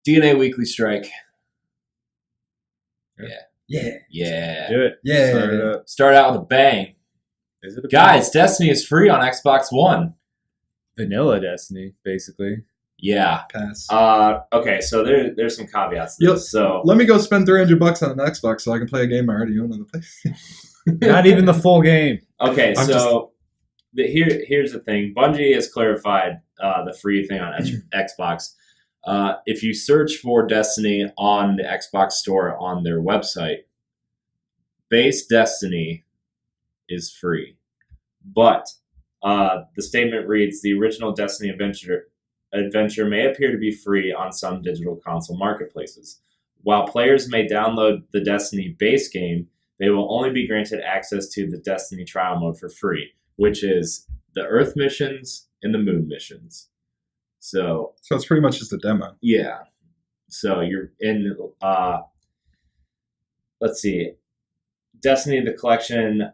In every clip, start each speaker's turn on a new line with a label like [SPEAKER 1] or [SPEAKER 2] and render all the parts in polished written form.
[SPEAKER 1] DNA Weekly Strike.
[SPEAKER 2] Yeah.
[SPEAKER 1] Yeah.
[SPEAKER 3] Do it.
[SPEAKER 2] Yeah.
[SPEAKER 3] Start it up.
[SPEAKER 1] Start out with a bang.
[SPEAKER 3] Is it a
[SPEAKER 1] Guys, Destiny is free on Xbox One.
[SPEAKER 3] vanilla Destiny, basically?
[SPEAKER 1] Yeah.
[SPEAKER 2] Pass.
[SPEAKER 1] Okay, so there's some caveats to
[SPEAKER 2] Yep.
[SPEAKER 1] this. So
[SPEAKER 2] Let me go spend $300 on an Xbox so I can play a game I already own on the PlayStation.
[SPEAKER 3] Not even the full game.
[SPEAKER 1] okay,
[SPEAKER 2] I'm
[SPEAKER 1] so here's the thing. Bungie has clarified the free thing on Xbox. If you search for Destiny on the Xbox store on their website, base Destiny is free. But the statement reads, the original Destiny adventure may appear to be free on some digital console marketplaces. While players may download the Destiny base game, they will only be granted access to the Destiny trial mode for free, which is the Earth missions and the Moon missions. So
[SPEAKER 2] it's pretty much just a demo.
[SPEAKER 1] yeah. So you're in, let's see, Destiny, the collection,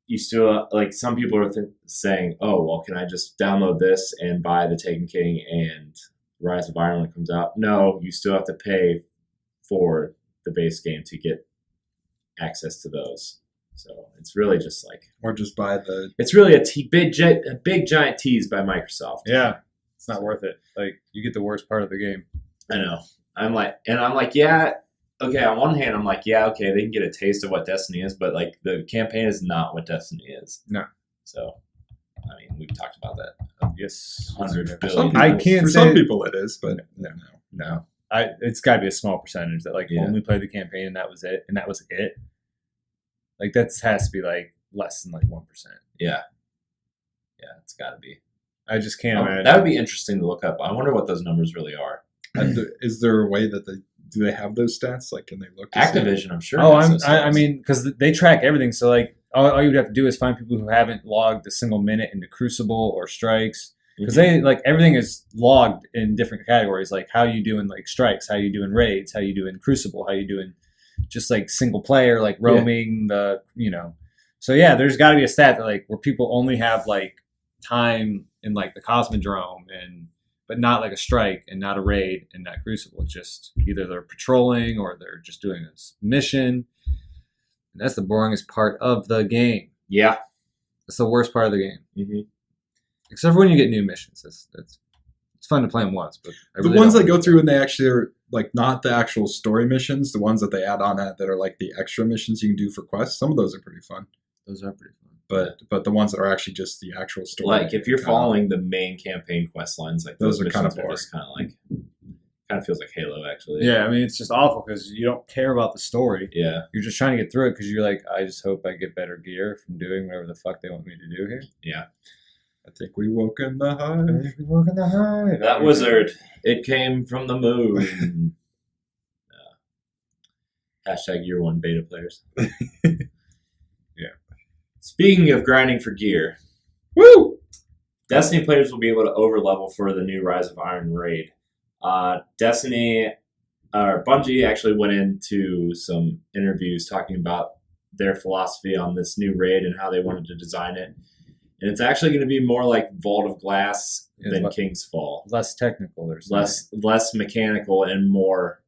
[SPEAKER 1] you still, like, some people are saying, oh, well, can I just download this and buy the Taken King and Rise of Iron when it comes out? No, you still have to pay for the base game to get access to those. So it's really just like,
[SPEAKER 2] Or just buy the...
[SPEAKER 1] it's really a big giant tease by Microsoft.
[SPEAKER 3] Yeah. It's not worth it. Like, you get the worst part of the game.
[SPEAKER 1] I know. I'm like, yeah, okay, on one hand, I'm like, yeah, okay, they can get a taste of what Destiny is, but, like, the campaign is not what Destiny is.
[SPEAKER 3] No.
[SPEAKER 1] So, I mean, we've talked about that.
[SPEAKER 3] Yes.
[SPEAKER 1] 100
[SPEAKER 2] For
[SPEAKER 1] billion.
[SPEAKER 2] some people,
[SPEAKER 3] I can't
[SPEAKER 2] for
[SPEAKER 3] say-
[SPEAKER 2] some people it is, but
[SPEAKER 1] No.
[SPEAKER 3] It's got to be a small percentage that, like,
[SPEAKER 1] Yeah.
[SPEAKER 3] only played the campaign and that was it. And that was it. Like, that has to be, like, less than, like, 1%.
[SPEAKER 1] Yeah. Yeah, it's got to be.
[SPEAKER 3] I just can't imagine.
[SPEAKER 1] That would be interesting to look up. I wonder what those numbers really are.
[SPEAKER 2] is there a way that do they have those stats? Like, can they look? to see?
[SPEAKER 1] Activision, I'm sure.
[SPEAKER 3] Oh,
[SPEAKER 1] has those
[SPEAKER 3] I
[SPEAKER 1] stats.
[SPEAKER 3] mean, because they track everything. So, like, all you would have to do is find people who haven't logged a single minute into Crucible or Strikes. Because they, like, everything is logged in different categories. Like, how you doing, like, Strikes, how you doing Raids, how you doing Crucible, how you doing just, like, single player, like, roaming, So, yeah, there's got to be a stat that, like, where people only have, like, time in, like, the Cosmodrome but not like a Strike and not a Raid and not Crucible. It's just either they're patrolling or they're just doing a mission. And that's the boringest part of the game.
[SPEAKER 1] Yeah.
[SPEAKER 3] That's the worst part of the game.
[SPEAKER 1] Mm-hmm.
[SPEAKER 3] Except for when you get new missions. It's fun to play them once. But I really
[SPEAKER 2] The ones
[SPEAKER 3] don't
[SPEAKER 2] that go
[SPEAKER 3] like
[SPEAKER 2] through and they actually are, like, not the actual story missions, the ones that they add on that are, like, the extra missions you can do for quests, some of those are pretty fun.
[SPEAKER 3] those are pretty fun.
[SPEAKER 2] But the ones that are actually just the actual story.
[SPEAKER 1] Like, if you're following the main campaign quest lines, like,
[SPEAKER 2] Those
[SPEAKER 1] those
[SPEAKER 2] are kinda
[SPEAKER 1] missions are
[SPEAKER 2] boring.
[SPEAKER 1] just kind of like, kind of feels like Halo, actually.
[SPEAKER 3] Yeah, I mean, it's just awful because you don't care about the story.
[SPEAKER 1] Yeah.
[SPEAKER 3] You're just trying to get through it because you're like, I just hope I get better gear from doing whatever the fuck they want me to do here.
[SPEAKER 1] Yeah.
[SPEAKER 2] I think we woke in the hive.
[SPEAKER 3] We walk in the hive.
[SPEAKER 1] That wizard, it came from the moon. Hashtag year one beta players.
[SPEAKER 2] Yeah.
[SPEAKER 1] Speaking of grinding for gear,
[SPEAKER 2] Woo!
[SPEAKER 1] Destiny players will be able to overlevel for the new Rise of Iron raid. Bungie actually went into some interviews talking about their philosophy on this new raid and how they wanted to design it. And it's actually going to be more like Vault of Glass than King's Fall.
[SPEAKER 3] Less technical. There's
[SPEAKER 1] Less mechanical and more,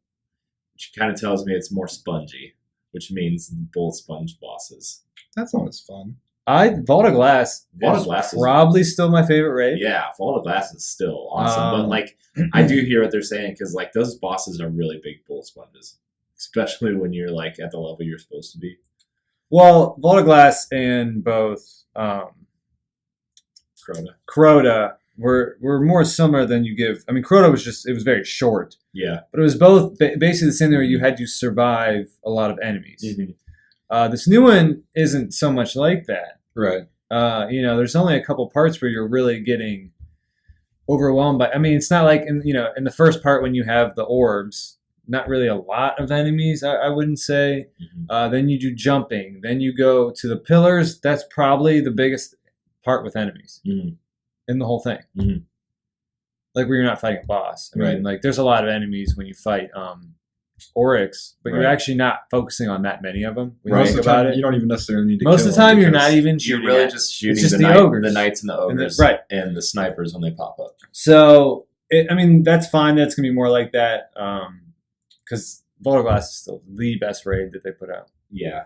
[SPEAKER 1] which kind of tells me it's more spongy, which means bullet sponge bosses.
[SPEAKER 2] That's not as fun.
[SPEAKER 3] Vault of Glass
[SPEAKER 1] Vault of
[SPEAKER 3] is
[SPEAKER 1] Glass is-
[SPEAKER 3] probably still my favorite raid.
[SPEAKER 1] Yeah, Vault of Glass is still awesome, but like I do hear what they're saying because like those bosses are really big bullet sponges, especially when you're like at the level you're supposed to be.
[SPEAKER 3] Well, Vault of Glass and both Crota were more similar than you give. I mean, Crota was very short.
[SPEAKER 1] Yeah,
[SPEAKER 3] but it was both basically the same thing where you had to survive a lot of enemies.
[SPEAKER 1] Mm-hmm.
[SPEAKER 3] This new one isn't so much like that.
[SPEAKER 2] Right.
[SPEAKER 3] There's only a couple parts where you're really getting overwhelmed by. I mean, it's not like in the first part when you have the orbs. Not really a lot of enemies, I wouldn't say.
[SPEAKER 1] Mm-hmm.
[SPEAKER 3] Then you do jumping. Then you go to the pillars. That's probably the biggest part with enemies in the whole thing.
[SPEAKER 1] Mm-hmm.
[SPEAKER 3] Like where you're not fighting a boss. I
[SPEAKER 1] Right.
[SPEAKER 3] mean, like there's a lot of enemies when you fight Oryx, but you're
[SPEAKER 1] Right.
[SPEAKER 3] actually not focusing on that many of them. When
[SPEAKER 2] Most
[SPEAKER 3] you
[SPEAKER 2] of
[SPEAKER 3] think
[SPEAKER 2] the time,
[SPEAKER 3] about it.
[SPEAKER 2] you don't even necessarily need to
[SPEAKER 3] Most
[SPEAKER 2] kill
[SPEAKER 3] of the time,
[SPEAKER 2] them
[SPEAKER 3] you're not
[SPEAKER 2] because-
[SPEAKER 3] even
[SPEAKER 1] You're
[SPEAKER 3] shooting.
[SPEAKER 1] really
[SPEAKER 3] at.
[SPEAKER 1] just shooting
[SPEAKER 3] just
[SPEAKER 1] the
[SPEAKER 3] the
[SPEAKER 1] knights
[SPEAKER 3] ogres.
[SPEAKER 1] and the ogres,
[SPEAKER 3] Right.
[SPEAKER 1] and the snipers when they pop up.
[SPEAKER 3] So I mean, that's fine. That's gonna be more like that. Because Vault Glass is still the best raid that they put out.
[SPEAKER 1] Yeah.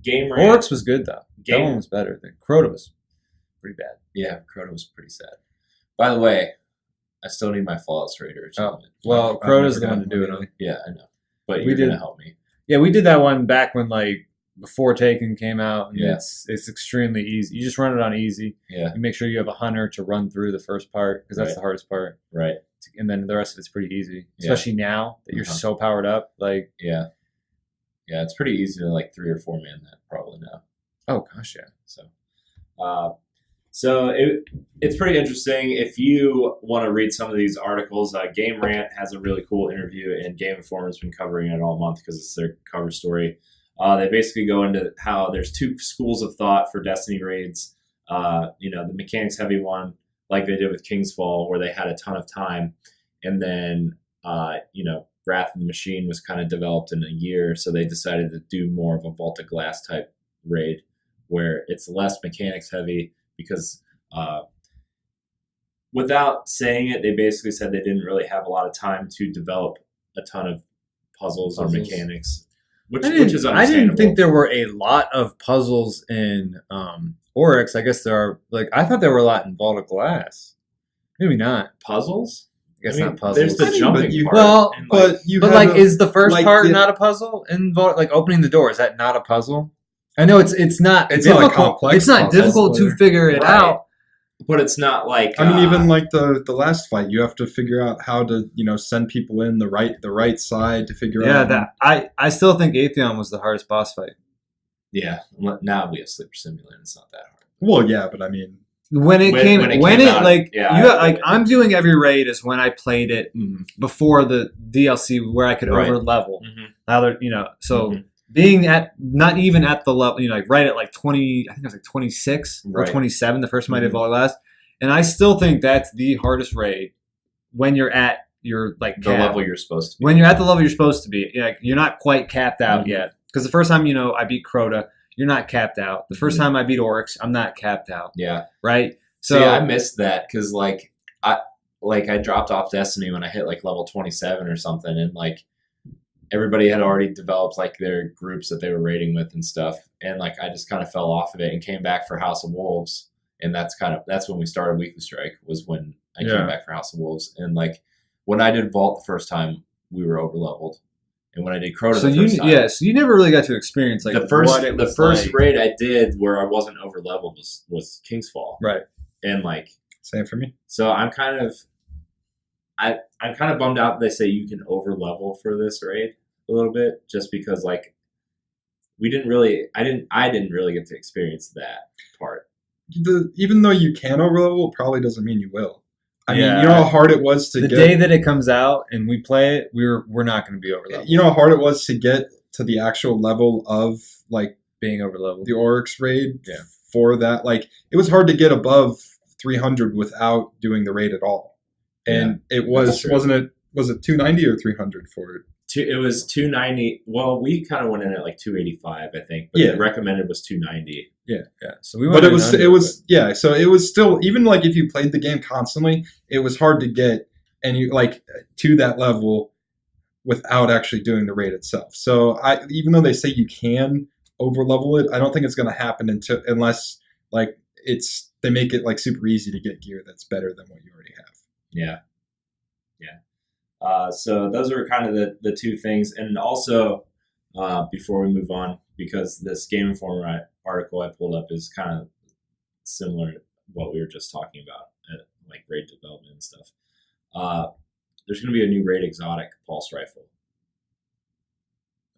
[SPEAKER 1] Game Rant.
[SPEAKER 3] Oryx was good though. That
[SPEAKER 1] Game-
[SPEAKER 3] one was better. The Crota was pretty bad.
[SPEAKER 1] Yeah, Crota was pretty sad. By the way, I still need my Flawless Raider achievement.
[SPEAKER 3] Well,
[SPEAKER 2] I've
[SPEAKER 3] Crota's the
[SPEAKER 2] never
[SPEAKER 3] one to
[SPEAKER 2] done
[SPEAKER 3] do it
[SPEAKER 2] one
[SPEAKER 3] on.
[SPEAKER 2] either.
[SPEAKER 1] Yeah, I know. But
[SPEAKER 3] We
[SPEAKER 1] you're
[SPEAKER 3] did-
[SPEAKER 1] gonna help me.
[SPEAKER 3] Yeah, we did that one back when before Taken came out. And
[SPEAKER 1] Yeah.
[SPEAKER 3] it's extremely easy. You just run it on easy.
[SPEAKER 1] Yeah,
[SPEAKER 3] You make sure you have a hunter to run through the first part because that's
[SPEAKER 1] Right.
[SPEAKER 3] the hardest part.
[SPEAKER 1] right.
[SPEAKER 3] And then the rest of it's pretty easy,
[SPEAKER 1] Yeah.
[SPEAKER 3] especially now that you're
[SPEAKER 1] Uh-huh.
[SPEAKER 3] so powered up. Like,
[SPEAKER 1] Yeah. Yeah, it's pretty easy to like 3 or 4 man that probably now.
[SPEAKER 3] oh gosh, yeah.
[SPEAKER 1] So it's pretty interesting. If you want to read some of these articles, Game Rant has a really cool interview, and Game Informer's been covering it all month because it's their cover story. They basically go into how there's 2 schools of thought for Destiny raids. The mechanics heavy one, like they did with Kingsfall, where they had a ton of time, and then Wrath of the Machine was kind of developed in a year, so they decided to do more of a Vault of Glass type raid, where it's less mechanics heavy. Because without saying it, they basically said they didn't really have a lot of time to develop a ton of puzzles. Or mechanics, which is understandable.
[SPEAKER 3] I didn't think there were a lot of puzzles in Oryx. I guess there are. Like, I thought there were a lot in Vault of Glass. Maybe not.
[SPEAKER 1] puzzles.
[SPEAKER 3] I guess
[SPEAKER 1] I mean,
[SPEAKER 3] not puzzles.
[SPEAKER 1] there's the
[SPEAKER 2] I mean,
[SPEAKER 1] jumping
[SPEAKER 2] but you-
[SPEAKER 1] part.
[SPEAKER 3] Well,
[SPEAKER 1] and,
[SPEAKER 2] But you
[SPEAKER 3] But
[SPEAKER 2] have
[SPEAKER 3] like,
[SPEAKER 2] a-
[SPEAKER 3] is the first
[SPEAKER 2] like,
[SPEAKER 3] part
[SPEAKER 2] the-
[SPEAKER 3] not a puzzle in Vault? Like opening the door, is that not a puzzle? I know it's not
[SPEAKER 2] It's not a
[SPEAKER 3] difficult.
[SPEAKER 2] complex
[SPEAKER 3] It's not
[SPEAKER 2] puzzle,
[SPEAKER 3] difficult to
[SPEAKER 2] but-
[SPEAKER 3] figure it
[SPEAKER 1] Right.
[SPEAKER 3] out.
[SPEAKER 1] but it's not like
[SPEAKER 2] I mean, even like the last fight, you have to figure out how to send people in the right side to figure
[SPEAKER 3] Yeah,
[SPEAKER 2] out.
[SPEAKER 3] that I still think Atheon was the hardest boss fight.
[SPEAKER 1] yeah. Now we have Sleeper Simulator. It's not that hard.
[SPEAKER 2] Well, yeah, but I mean,
[SPEAKER 3] When it
[SPEAKER 1] When
[SPEAKER 3] came
[SPEAKER 1] it came out,
[SPEAKER 3] like
[SPEAKER 1] yeah,
[SPEAKER 3] you
[SPEAKER 1] I-
[SPEAKER 3] like I'm doing every raid is when I played it before the DLC where I could
[SPEAKER 1] Right.
[SPEAKER 3] over level.
[SPEAKER 1] Mm-hmm.
[SPEAKER 3] Now that so
[SPEAKER 1] Mhm.
[SPEAKER 3] being at not even at the level, like right at like 20, I think it was like 26 or
[SPEAKER 1] Right.
[SPEAKER 3] 27 the first time I did
[SPEAKER 2] Mhm.
[SPEAKER 3] Vault of Glass, and I still think that's the hardest raid when you're at your like
[SPEAKER 1] The
[SPEAKER 3] cap.
[SPEAKER 1] level you're supposed to be.
[SPEAKER 3] When you're at the level you're supposed to be. Like you're not quite capped out
[SPEAKER 1] Mhm.
[SPEAKER 3] yet. Because the first time I beat Crota, you're not capped out. The first
[SPEAKER 1] Mhm.
[SPEAKER 3] time I beat Oryx, I'm not capped out.
[SPEAKER 1] Yeah.
[SPEAKER 3] Right. So
[SPEAKER 1] See, I missed that because I dropped off Destiny when I hit like level 27 or something, and like everybody had already developed like their groups that they were raiding with and stuff, and like I just kind of fell off of it and came back for House of Wolves, and that's when we started Weekly Strike, was when I
[SPEAKER 3] Yeah.
[SPEAKER 1] came back for House of Wolves, and like when I did Vault the first time, we were over leveled, and when I did Crota
[SPEAKER 3] So
[SPEAKER 1] the first time,
[SPEAKER 3] so you never really got to experience like
[SPEAKER 1] the first
[SPEAKER 3] what it was like.
[SPEAKER 1] raid I did where I wasn't over leveled was Kingsfall,
[SPEAKER 3] Right.
[SPEAKER 1] and like.
[SPEAKER 2] same for me.
[SPEAKER 1] So I'm kind of bummed out that they say you can over level for this raid a little bit, just because like I didn't really get to experience that part.
[SPEAKER 2] Even though you can overlevel, it probably doesn't mean you will. I mean,
[SPEAKER 3] Yeah.
[SPEAKER 2] you know how hard it was to
[SPEAKER 3] The
[SPEAKER 2] get.
[SPEAKER 3] day that it comes out and we play it, we're not going to be over level.
[SPEAKER 2] You know how hard it was to get to the actual level of like
[SPEAKER 3] Being over level.
[SPEAKER 2] the Oryx raid.
[SPEAKER 3] Yeah.
[SPEAKER 2] For that, like it was hard to get above 300 without doing the raid at all. And it
[SPEAKER 1] that's true.
[SPEAKER 2] was it 290 or 300 for it?
[SPEAKER 1] It was 290. Well, we kind of went in at like 285, I think. But
[SPEAKER 2] Yeah.
[SPEAKER 1] the recommended was 290.
[SPEAKER 3] Yeah. So we went
[SPEAKER 2] But
[SPEAKER 3] in under,
[SPEAKER 2] so it was still, even like if you played the game constantly, it was hard to get and you like to that level without actually doing the raid itself. So even though they say you can over level it, I don't think it's going to happen unless like they make it like super easy to get gear that's better than what you already have.
[SPEAKER 1] Yeah. So those are kind of the two things. And also, before we move on, because this Game Informer article I pulled up is kind of similar to what we were just talking about, like raid development and stuff. There's going to be a new raid exotic pulse rifle,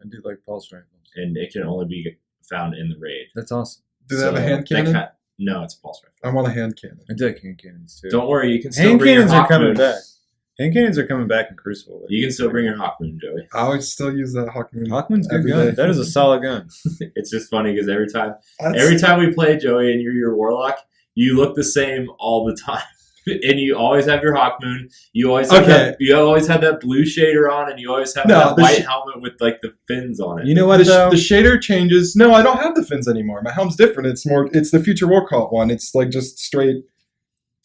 [SPEAKER 3] I do like pulse rifles.
[SPEAKER 1] and it can only be found in the raid.
[SPEAKER 3] That's awesome.
[SPEAKER 2] Do they have a hand
[SPEAKER 1] they
[SPEAKER 2] cannon?
[SPEAKER 1] No, it's a pulse rifle.
[SPEAKER 2] I want a hand cannon.
[SPEAKER 3] I do like hand cannons too.
[SPEAKER 1] Don't worry, you can still
[SPEAKER 3] hand
[SPEAKER 1] bring your
[SPEAKER 3] cannons are
[SPEAKER 1] Hawk
[SPEAKER 3] coming
[SPEAKER 1] Moon.
[SPEAKER 3] back. Hand cannons are coming back in Crucible.
[SPEAKER 1] You can still bring your Hawk Moon, Joey.
[SPEAKER 2] I would still use that Hawkmoon.
[SPEAKER 3] Hawkman's a good
[SPEAKER 2] every
[SPEAKER 3] gun.
[SPEAKER 2] day.
[SPEAKER 3] That is a solid gun.
[SPEAKER 1] It's just funny because every time we play, Joey, and you're your Warlock, you look the same all the time. And you always have your Hawk Moon. You always have that blue shader on, and you always have that
[SPEAKER 2] the
[SPEAKER 1] white helmet with like the fins on it.
[SPEAKER 3] You know what
[SPEAKER 2] the
[SPEAKER 3] though?
[SPEAKER 2] shader changes. No, I don't have the fins anymore. My helm's different. It's the Future Warcraft one. It's like just straight,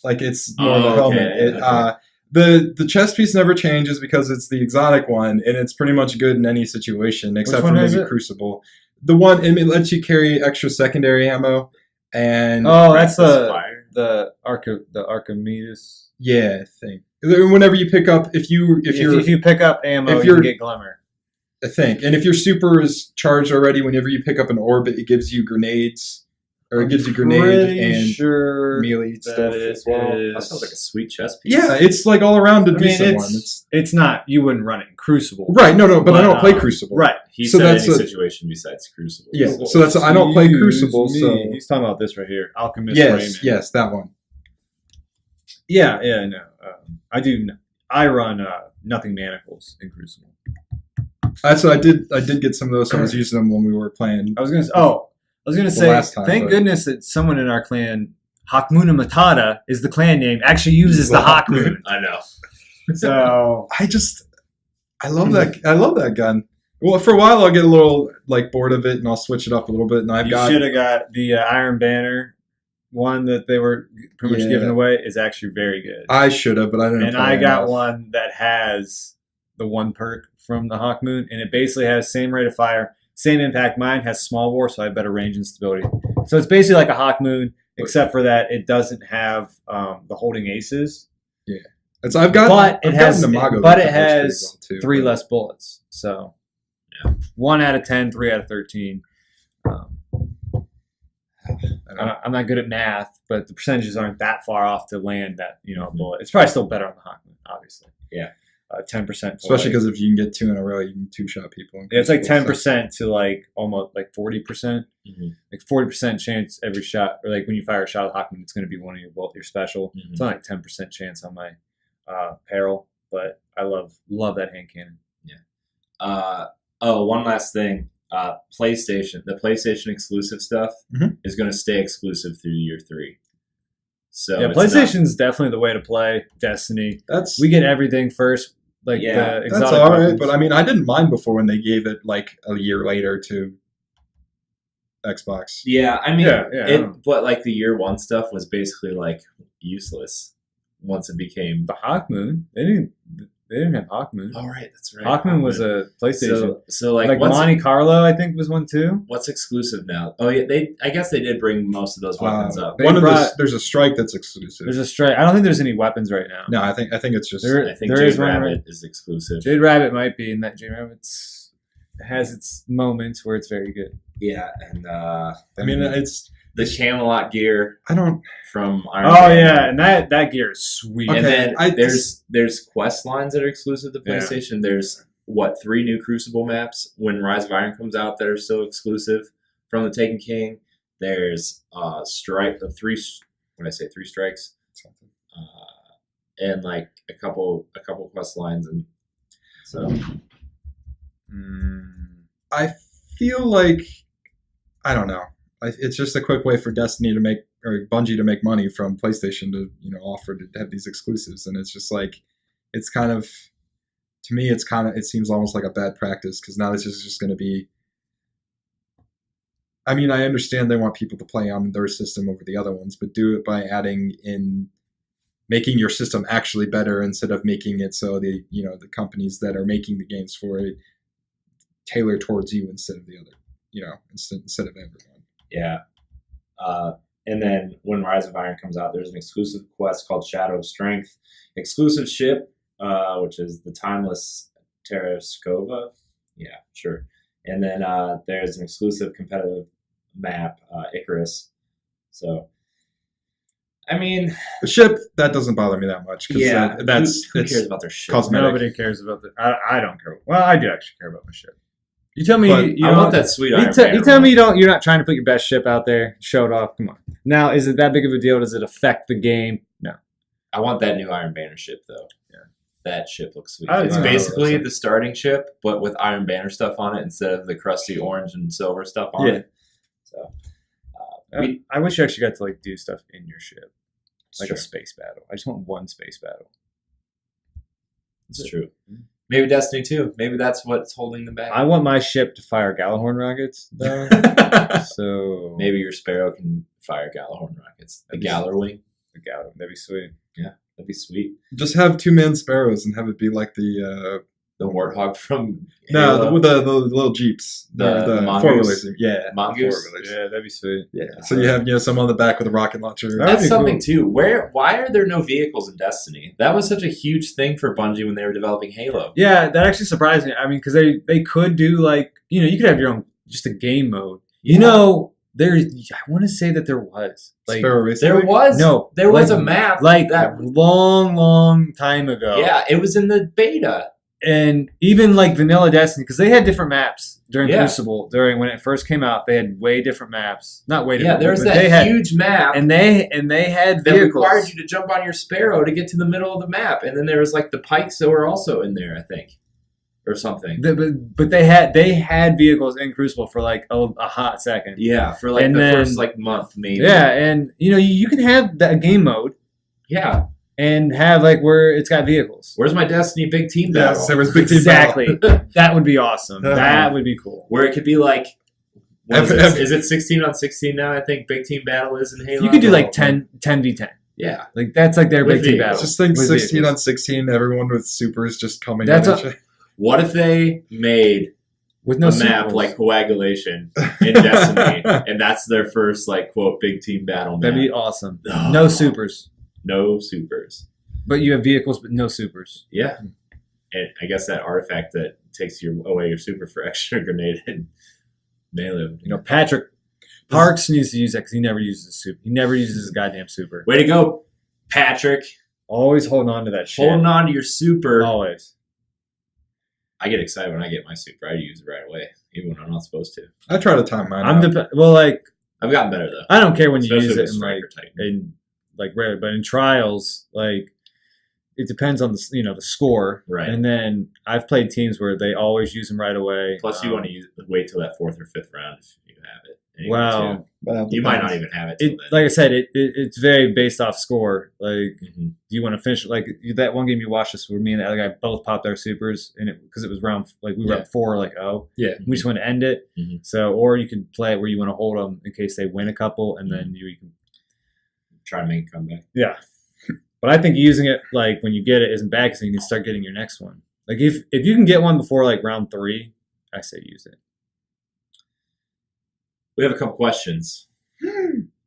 [SPEAKER 2] like it's more of a
[SPEAKER 1] Oh,
[SPEAKER 2] helmet.
[SPEAKER 1] okay, okay.
[SPEAKER 2] The chest piece never changes because it's the exotic one, and it's pretty much good in any situation except for
[SPEAKER 3] one is
[SPEAKER 2] maybe
[SPEAKER 3] it?
[SPEAKER 2] Crucible. The one it lets you carry extra secondary ammo, and
[SPEAKER 3] Oh, that's
[SPEAKER 1] Restless Fire.
[SPEAKER 3] the Archimedes.
[SPEAKER 2] yeah, thing. Whenever you pick up, if you're
[SPEAKER 3] If you pick up ammo,
[SPEAKER 2] if
[SPEAKER 3] you
[SPEAKER 2] you're-
[SPEAKER 3] can get Glimmer.
[SPEAKER 2] I think, and if your super is charged already, whenever you pick up an orb, it gives you grenades, or it gives you grenade
[SPEAKER 3] Pretty
[SPEAKER 2] and
[SPEAKER 3] sure
[SPEAKER 2] melee
[SPEAKER 3] that
[SPEAKER 2] stuff
[SPEAKER 3] it
[SPEAKER 2] as well.
[SPEAKER 1] That sounds like a sweet chest piece.
[SPEAKER 2] Yeah, it's like all around a
[SPEAKER 3] I mean,
[SPEAKER 2] decent one.
[SPEAKER 3] it's not. You wouldn't run it in Crucible,
[SPEAKER 2] Right, no, but I
[SPEAKER 3] But,
[SPEAKER 2] don't play
[SPEAKER 3] um,
[SPEAKER 2] Crucible.
[SPEAKER 3] Right.
[SPEAKER 1] He
[SPEAKER 2] So
[SPEAKER 1] said
[SPEAKER 2] that's
[SPEAKER 1] any
[SPEAKER 2] a-
[SPEAKER 1] situation besides Crucible.
[SPEAKER 2] Yeah, so that's I don't play
[SPEAKER 3] Excuse
[SPEAKER 2] Crucible,
[SPEAKER 3] me.
[SPEAKER 2] so
[SPEAKER 3] He's talking about this right here, Alchemist
[SPEAKER 2] yes,
[SPEAKER 3] Raymond.
[SPEAKER 2] yes, that one.
[SPEAKER 3] Yeah, no. I do. I run nothing manacles in Crucible.
[SPEAKER 2] So I did get some of those. So I was using them when we were playing.
[SPEAKER 3] I was gonna say.
[SPEAKER 2] last time,
[SPEAKER 3] Thank
[SPEAKER 2] but-
[SPEAKER 3] goodness that someone in our clan, Hakmuna Matata, is the clan name. Actually uses the Hakmoon.
[SPEAKER 1] I know.
[SPEAKER 3] So
[SPEAKER 2] I love that. I love that gun. Well, for a while I'll get a little like bored of it, and I'll switch it up a little bit. And I've
[SPEAKER 3] you
[SPEAKER 2] got
[SPEAKER 3] should have got the Iron Banner one that they were pretty much
[SPEAKER 2] Yeah.
[SPEAKER 3] giving away. Is actually very good.
[SPEAKER 2] I should have, but I didn't.
[SPEAKER 3] And
[SPEAKER 2] play
[SPEAKER 3] I got
[SPEAKER 2] enough.
[SPEAKER 3] one that has the one perk from the Hawkmoon, and it basically has same rate of fire, same impact. Mine has small bore, so I have better range and stability. So it's basically like a Hawkmoon, except for that it doesn't have the holding aces,
[SPEAKER 2] I've got.
[SPEAKER 3] but it
[SPEAKER 2] I've
[SPEAKER 3] has,
[SPEAKER 2] gotten Imago
[SPEAKER 3] but
[SPEAKER 2] that
[SPEAKER 3] it
[SPEAKER 2] works pretty
[SPEAKER 3] has
[SPEAKER 2] well, too,
[SPEAKER 3] 3
[SPEAKER 2] but-
[SPEAKER 3] less bullets. So
[SPEAKER 1] Yeah.
[SPEAKER 3] 1 out of 10, 3 out of 13.
[SPEAKER 2] I don't know.
[SPEAKER 3] I'm not good at math, but the percentages aren't that far off to land that a bullet. It's probably still better on the Hawkmoon, obviously.
[SPEAKER 1] Yeah.
[SPEAKER 3] 10%.
[SPEAKER 2] Especially because if you can get 2 in a row, you can 2-shot people. in
[SPEAKER 3] Yeah, it's like
[SPEAKER 2] Crucible,
[SPEAKER 3] 10% to like almost like 40%.
[SPEAKER 1] Mhm.
[SPEAKER 3] Like 40% chance every shot, or like when you fire a shot at Hawkman, it's going to be one of your special.
[SPEAKER 1] Mhm.
[SPEAKER 3] It's only like 10% chance on my Peril, but I love that hand cannon.
[SPEAKER 1] One last thing. PlayStation. The PlayStation exclusive stuff
[SPEAKER 2] Mhm.
[SPEAKER 1] is going to stay exclusive through year 3. So
[SPEAKER 3] Yeah,
[SPEAKER 1] it's
[SPEAKER 3] PlayStation's definitely the way to play Destiny.
[SPEAKER 2] That's
[SPEAKER 3] We get everything first, like
[SPEAKER 1] Yeah,
[SPEAKER 3] the exotic
[SPEAKER 2] that's all right.
[SPEAKER 3] weapons.
[SPEAKER 2] But I mean, I didn't mind before when they gave it like a year later to Xbox.
[SPEAKER 1] Yeah, I mean,
[SPEAKER 3] Yeah.
[SPEAKER 1] but like the year 1 stuff was basically like useless once it became.
[SPEAKER 3] The Hawkmoon, they didn't have Hawkmoon.
[SPEAKER 1] Oh right, that's right.
[SPEAKER 3] Hawkmoon was a PlayStation.
[SPEAKER 1] So like,
[SPEAKER 3] like
[SPEAKER 1] what's,
[SPEAKER 3] Monte Carlo, I think was one too.
[SPEAKER 1] what's exclusive now? Oh yeah, I guess they did bring most of those weapons up.
[SPEAKER 3] They
[SPEAKER 2] One of
[SPEAKER 3] brought-
[SPEAKER 2] there's a strike that's exclusive.
[SPEAKER 3] There's a strike. I don't think there's any weapons right now.
[SPEAKER 2] No, I think it's just
[SPEAKER 3] There-
[SPEAKER 1] I think
[SPEAKER 3] there is
[SPEAKER 1] Jade
[SPEAKER 3] one
[SPEAKER 1] Rabbit
[SPEAKER 3] right-
[SPEAKER 1] is exclusive.
[SPEAKER 3] Jade Rabbit might be, and that Jade Rabbit has its moments where it's very good.
[SPEAKER 1] Yeah, and
[SPEAKER 2] I mean, it's
[SPEAKER 1] the Camelot gear
[SPEAKER 2] I don't.
[SPEAKER 1] from Iron
[SPEAKER 3] Oh
[SPEAKER 1] Man.
[SPEAKER 3] yeah, and that gear is sweet.
[SPEAKER 2] Okay.
[SPEAKER 1] And then
[SPEAKER 2] I
[SPEAKER 1] there's quest lines that are exclusive to
[SPEAKER 3] Yeah.
[SPEAKER 1] PlayStation. There's 3 new Crucible maps when Rise of Iron comes out that are still exclusive from the Taken King. There's strike of 3. What did I say? 3 strikes, and like a couple quest lines, and so
[SPEAKER 2] I feel like I don't know. It's just a quick way for Destiny to make or Bungie to make money from PlayStation to offer to have these exclusives, and it's just like it's kind of to me it seems almost like a bad practice because now this is just going to be. I mean, I understand they want people to play on their system over the other ones, but do it by making your system actually better instead of making it so the companies that are making the games for it tailor towards you instead of the other, instead of everyone.
[SPEAKER 1] yeah. And then when Rise of Iron comes out, there's an exclusive quest called Shadow of Strength. Exclusive ship, which is the Timeless Terraskova. Yeah, sure. And then there's an exclusive competitive map, Icarus. So, I mean,
[SPEAKER 2] The ship, that doesn't bother me that much because
[SPEAKER 1] yeah,
[SPEAKER 2] that's
[SPEAKER 1] who
[SPEAKER 2] it's
[SPEAKER 1] cares about their ship?
[SPEAKER 2] cosmetic.
[SPEAKER 3] Nobody cares about the. I don't care. Well, I do actually care about my ship. You tell me
[SPEAKER 2] But
[SPEAKER 3] you
[SPEAKER 1] I
[SPEAKER 3] don't-
[SPEAKER 1] want that sweet
[SPEAKER 3] You,
[SPEAKER 1] Iron
[SPEAKER 3] te-
[SPEAKER 1] Man
[SPEAKER 3] you tell
[SPEAKER 1] one.
[SPEAKER 3] me you're not trying to put your best ship out there, show it off. Come on. Now, is it that big of a deal? Does it affect the game? No.
[SPEAKER 1] I want that new Iron Banner ship though.
[SPEAKER 3] Yeah.
[SPEAKER 1] That ship looks sweet.
[SPEAKER 3] I
[SPEAKER 1] It's
[SPEAKER 3] don't know.
[SPEAKER 1] basically the starting ship, but with Iron Banner stuff on it instead of the crusty orange and silver stuff on
[SPEAKER 3] Yeah.
[SPEAKER 1] it. So, we-
[SPEAKER 3] I wish you actually got to like do stuff in your ship, like
[SPEAKER 1] sure,
[SPEAKER 3] a space battle. I just want one space battle.
[SPEAKER 1] it's true. Maybe Destiny 2. Maybe that's what's holding them back.
[SPEAKER 3] I want my ship to fire Gallahorn rockets, though. So
[SPEAKER 1] Maybe your Sparrow can fire Gallahorn rockets. The
[SPEAKER 3] That'd be-
[SPEAKER 1] Galler Wing.
[SPEAKER 3] a Gallo. That'd be sweet.
[SPEAKER 1] That'd be sweet.
[SPEAKER 2] Just have 2-man sparrows and have it be like the
[SPEAKER 1] The warthog from
[SPEAKER 2] no,
[SPEAKER 1] Halo.
[SPEAKER 2] the little jeeps,
[SPEAKER 1] The mongoose?
[SPEAKER 2] 4-wheelers. Yeah,
[SPEAKER 1] Mongoose?
[SPEAKER 2] 4-wheelers.
[SPEAKER 3] Yeah, that'd be sweet.
[SPEAKER 2] Yeah. So you have some on the back with a rocket launcher.
[SPEAKER 3] That would
[SPEAKER 1] That's
[SPEAKER 3] be
[SPEAKER 1] something too. Why are there no vehicles in Destiny? That was such a huge thing for Bungie when they were developing Halo.
[SPEAKER 3] Yeah, that actually surprised me. I mean, because they could do like, you could have your own, just a game mode. I want to say that there was. Like,
[SPEAKER 2] Sparrow Racing.
[SPEAKER 1] There was there was
[SPEAKER 3] like-
[SPEAKER 1] a map
[SPEAKER 3] like
[SPEAKER 1] that
[SPEAKER 3] long time ago.
[SPEAKER 1] yeah, it was in the beta.
[SPEAKER 3] And even like vanilla Destiny, because they had different maps during
[SPEAKER 1] Yeah.
[SPEAKER 3] Crucible. During when it first came out, they had way different maps. Not way
[SPEAKER 1] Yeah,
[SPEAKER 3] different.
[SPEAKER 1] there was
[SPEAKER 3] but
[SPEAKER 1] that
[SPEAKER 3] they had,
[SPEAKER 1] huge map
[SPEAKER 3] and they had
[SPEAKER 1] that
[SPEAKER 3] vehicles.
[SPEAKER 1] required you to jump on your Sparrow to get to the middle of the map, and then there was like the pikes that were also in there, I think, or something.
[SPEAKER 3] But they had vehicles in Crucible for like a hot second.
[SPEAKER 1] Yeah, for like
[SPEAKER 3] And
[SPEAKER 1] the
[SPEAKER 3] then-
[SPEAKER 1] first like month maybe.
[SPEAKER 3] Yeah, and you can have that game mode
[SPEAKER 1] Yeah.
[SPEAKER 3] and have like where it's got vehicles.
[SPEAKER 1] Where's my Destiny big team
[SPEAKER 2] Yeah,
[SPEAKER 1] battle?
[SPEAKER 2] there was big team battle.
[SPEAKER 3] Exactly. That would be awesome. That would be cool.
[SPEAKER 1] Where it could be like, what is,
[SPEAKER 2] Every-
[SPEAKER 1] it? Is it 16 on 16 now? I think big team battle is in Halo.
[SPEAKER 3] You could do like 10v10.
[SPEAKER 1] Yeah.
[SPEAKER 3] Like that's like their
[SPEAKER 1] With
[SPEAKER 3] big team
[SPEAKER 1] vehicles.
[SPEAKER 3] battle.
[SPEAKER 2] Just think
[SPEAKER 3] With
[SPEAKER 2] 16
[SPEAKER 3] vehicles.
[SPEAKER 2] on 16, everyone with supers just coming
[SPEAKER 3] That's
[SPEAKER 2] at
[SPEAKER 3] a-
[SPEAKER 2] each other.
[SPEAKER 1] What if they made
[SPEAKER 3] With no
[SPEAKER 1] a map
[SPEAKER 3] supers.
[SPEAKER 1] like Coagulation in Destiny, and that's their first like quote big team battle map?
[SPEAKER 3] That'd be awesome.
[SPEAKER 1] Oh.
[SPEAKER 3] No supers.
[SPEAKER 1] No supers.
[SPEAKER 3] But you have vehicles but no supers.
[SPEAKER 1] Yeah. And I guess that artifact that takes away your super for extra grenade and melee.
[SPEAKER 3] Patrick Parks needs to use that because he never uses a super. He never uses his goddamn super.
[SPEAKER 1] Way to go, Patrick.
[SPEAKER 3] Always holding on to that shit.
[SPEAKER 1] Holding on to your super.
[SPEAKER 3] Always.
[SPEAKER 1] I get excited when I get my super. I use it right away, even when I'm not supposed to.
[SPEAKER 2] I try to time mine
[SPEAKER 3] I'm
[SPEAKER 2] out.
[SPEAKER 3] like
[SPEAKER 1] I've gotten better though.
[SPEAKER 3] I don't care when you
[SPEAKER 1] Especially
[SPEAKER 3] use it
[SPEAKER 1] with
[SPEAKER 3] in like
[SPEAKER 1] Striker Titan.
[SPEAKER 3] in like rare, but in trials, like it depends on the the score.
[SPEAKER 1] Right.
[SPEAKER 3] And then I've played teams where they always use them right away.
[SPEAKER 1] Plus, you want to wait till that 4th or 5th round if you have it. Anyway,
[SPEAKER 3] Wow.
[SPEAKER 1] too.
[SPEAKER 2] Well,
[SPEAKER 1] You might
[SPEAKER 2] depends.
[SPEAKER 1] not even have it till
[SPEAKER 3] It
[SPEAKER 1] then.
[SPEAKER 3] like I said, it's very based off score. Like,
[SPEAKER 1] Mhm.
[SPEAKER 3] do you want to finish like that one game you watched us where me and the other guy both popped our supers and because it was round like we were
[SPEAKER 1] Yeah.
[SPEAKER 3] up 4 like
[SPEAKER 2] Yeah.
[SPEAKER 3] we just want to end it.
[SPEAKER 1] Mhm.
[SPEAKER 3] So or you could play it where you want to hold them in case they win a couple and then you can
[SPEAKER 1] Try to make a comeback.
[SPEAKER 3] yeah. But I think using it like when you get it isn't bad because you can start getting your next one. Like if you can get one before like round 3, I say use it.
[SPEAKER 1] We have a couple questions.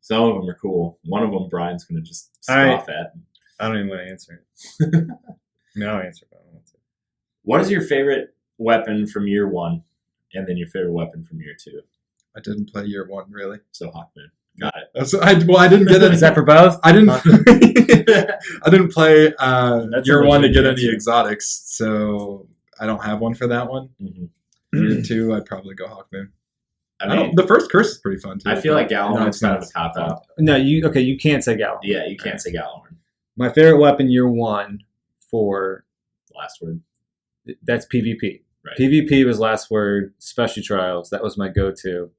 [SPEAKER 1] Some of them are cool. One of them, Brian's going to just
[SPEAKER 3] All right.
[SPEAKER 1] scoff at.
[SPEAKER 3] I don't even want to answer it. I mean, I'll answer it. But I don't want to.
[SPEAKER 1] What is your favorite weapon from year 1, and then your favorite weapon from year 2?
[SPEAKER 2] I didn't play year 1 really.
[SPEAKER 1] So Hawkman. Got it.
[SPEAKER 2] I didn't get it.
[SPEAKER 3] Is that for both?
[SPEAKER 2] I didn't. I didn't play
[SPEAKER 3] That's
[SPEAKER 2] year
[SPEAKER 3] a
[SPEAKER 2] 1 to
[SPEAKER 3] legit
[SPEAKER 2] get any
[SPEAKER 3] answer.
[SPEAKER 2] exotics, so I don't have one for that one.
[SPEAKER 1] Mhm.
[SPEAKER 2] Year 2, I'd probably go Hawkmoon.
[SPEAKER 1] I mean,
[SPEAKER 2] The first curse is pretty fun too.
[SPEAKER 1] I feel like
[SPEAKER 2] No,
[SPEAKER 1] Gallon
[SPEAKER 2] it's
[SPEAKER 1] is kind
[SPEAKER 2] not.
[SPEAKER 1] of a cop out.
[SPEAKER 3] No, you can't say Gallo.
[SPEAKER 1] Yeah, you can't say Gallon.
[SPEAKER 3] My favorite weapon year 1 for
[SPEAKER 1] Last word.
[SPEAKER 3] that's PvP.
[SPEAKER 1] Right.
[SPEAKER 3] PvP was last word. Special trials that was my go-to.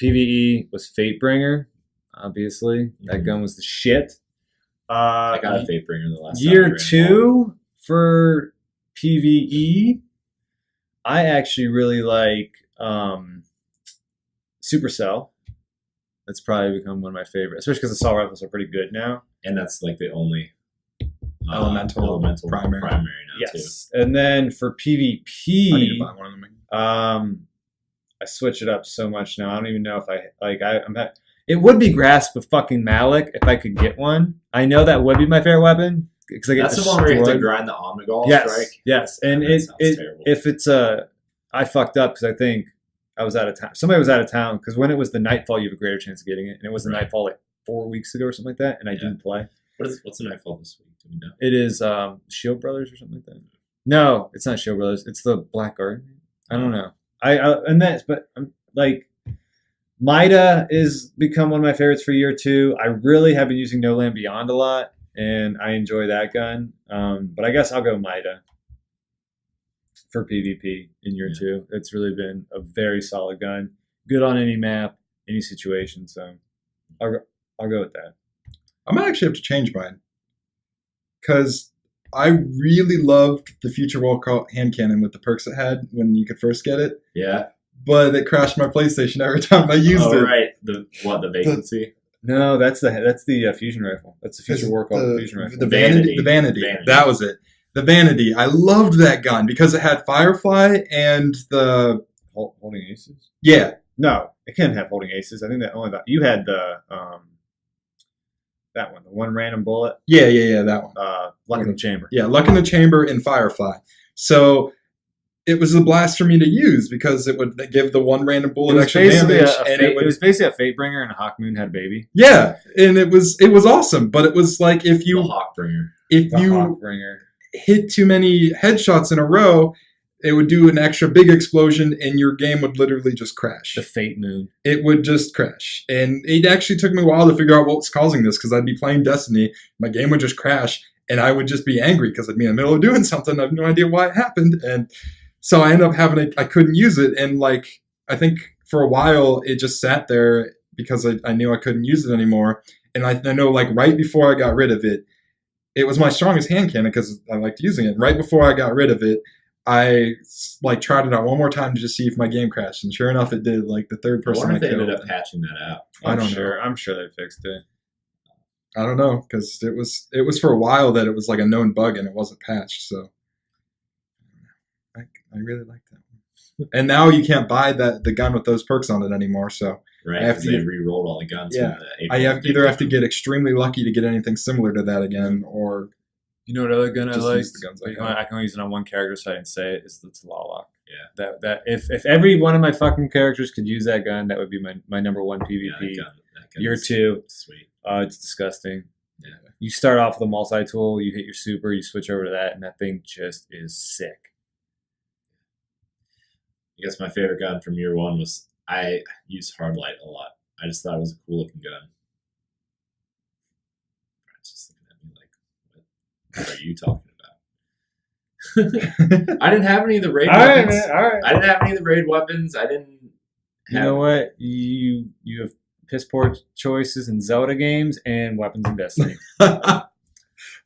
[SPEAKER 3] PvE was Fatebringer. Obviously, that
[SPEAKER 1] Mhm.
[SPEAKER 3] gun was the shit.
[SPEAKER 1] I got a Fatebringer the last time.
[SPEAKER 3] Year
[SPEAKER 1] we ran
[SPEAKER 3] 2 for PvE, I actually really like Supercell. That's probably become one of my favorites, especially because the assault rifles are pretty good now.
[SPEAKER 1] and that's like the only
[SPEAKER 2] Elemental primary.
[SPEAKER 1] now
[SPEAKER 3] Yes, and then for
[SPEAKER 2] I need to
[SPEAKER 3] PvP,
[SPEAKER 2] buy one of them.
[SPEAKER 3] I switch it up so much now. I don't even know if I like. It would be Grasp of fucking Malik if I could get one. I know that would be my favorite weapon because I
[SPEAKER 1] too.
[SPEAKER 3] get
[SPEAKER 1] That's the one where you have to
[SPEAKER 3] destroyed.
[SPEAKER 1] grind the Omnigul
[SPEAKER 3] Yes,
[SPEAKER 1] strike.
[SPEAKER 3] yes, and
[SPEAKER 1] That sounds terrible.
[SPEAKER 3] if it's I fucked up because I think I was out of town. Somebody was out of town because when it was the Nightfall, you have a greater chance of getting it, and it was the
[SPEAKER 1] Right.
[SPEAKER 3] Nightfall like 4 weeks ago or something like that, and I
[SPEAKER 1] Yeah.
[SPEAKER 3] didn't play.
[SPEAKER 1] What's the Nightfall this week? Do we know?
[SPEAKER 3] It is Shield Brothers or something like that. No, it's not Shield Brothers. It's the Black Garden. I don't know. I and that's but like Mida is become one of my favorites for year 2. I really have been using No Land Beyond a lot, and I enjoy that gun. But I guess I'll go Mida for PvP in year
[SPEAKER 1] Yeah.
[SPEAKER 3] 2. It's really been a very solid gun, good on any map, any situation. So I'll go with that.
[SPEAKER 2] I might actually have to change mine because I really loved the Future Wall hand cannon with the perks it had when you could first get it,
[SPEAKER 1] Yeah.
[SPEAKER 2] but it crashed my PlayStation every time I used it.
[SPEAKER 1] Right. The vacancy.
[SPEAKER 3] No, that's the fusion rifle. That's the future war called the fusion rifle.
[SPEAKER 2] The Vanity.
[SPEAKER 1] Vanity.
[SPEAKER 2] That was it. The Vanity. I loved that gun because it had Firefly and the
[SPEAKER 3] Holding aces.
[SPEAKER 2] yeah.
[SPEAKER 3] No, it can't have holding aces. I think that only you had the that one, the one random bullet.
[SPEAKER 2] Yeah, that one.
[SPEAKER 3] Luck in the chamber.
[SPEAKER 2] Yeah, Luck in the Chamber and Firefly. So it was a blast for me to use because it would give the one random bullet extra damage.
[SPEAKER 3] It was basically a Fatebringer, and a Hawkmoon had a baby.
[SPEAKER 2] Yeah, and it was awesome. But it was like if
[SPEAKER 1] The
[SPEAKER 2] you
[SPEAKER 1] Hawkbringer.
[SPEAKER 3] Hawkbringer.
[SPEAKER 2] hit too many headshots in a row, it would do an extra big explosion, and your game would literally just crash.
[SPEAKER 3] The Fate Moon.
[SPEAKER 2] It would just crash. And it actually took me a while to figure out what was causing this because I'd be playing Destiny, my game would just crash, and I would just be angry because I'd be in the middle of doing something. I have no idea why it happened. And so I ended up I couldn't use it. And like, I think for a while it just sat there because I knew I couldn't use it anymore. And I know like right before I got rid of it, it was my strongest hand cannon because I liked using it. Right before I got rid of it, I like tried it out one more time to just see if my game crashed, and sure enough, it did. Like the third
[SPEAKER 1] I
[SPEAKER 2] person
[SPEAKER 1] wonder
[SPEAKER 2] I
[SPEAKER 1] if they
[SPEAKER 2] killed.
[SPEAKER 1] ended up patching that out.
[SPEAKER 2] I don't know.
[SPEAKER 3] I'm sure they fixed it.
[SPEAKER 2] I don't know because it was for a while that it was like a known bug and it wasn't patched. So I really like that one. And now you can't buy the gun with those perks on it anymore. So
[SPEAKER 1] Right,
[SPEAKER 2] I have
[SPEAKER 1] because
[SPEAKER 2] to
[SPEAKER 1] they
[SPEAKER 2] get-
[SPEAKER 1] re-rolled all the guns.
[SPEAKER 2] Yeah.
[SPEAKER 1] from the
[SPEAKER 2] I
[SPEAKER 1] April
[SPEAKER 2] either have to get extremely lucky to get anything similar to that again, or
[SPEAKER 3] You know what other gun I
[SPEAKER 2] Just
[SPEAKER 3] like?
[SPEAKER 2] use the guns I have.
[SPEAKER 3] I can only use it on one character, so I can say it. Is the Tlaloc.
[SPEAKER 1] Yeah.
[SPEAKER 3] That if every one of my fucking characters could use that gun, that would be my number one PvP.
[SPEAKER 1] Yeah, that gun
[SPEAKER 3] Year
[SPEAKER 1] is
[SPEAKER 3] 2.
[SPEAKER 1] Sweet.
[SPEAKER 3] It's disgusting.
[SPEAKER 1] Yeah.
[SPEAKER 3] You start off with a multi-tool, you hit your super, you switch over to that, and that thing just is sick.
[SPEAKER 1] I guess my favorite gun from year 1 was I used Hardlight a lot. I just thought it was a cool looking gun. Brian's just looking at me like, what are you talking about? I didn't have any of the raid weapons.
[SPEAKER 3] All right.
[SPEAKER 1] I didn't have any of the raid weapons. I didn't
[SPEAKER 3] You
[SPEAKER 1] have
[SPEAKER 3] know what? You have piss poor choices in Zelda games and weapons in Destiny.
[SPEAKER 1] so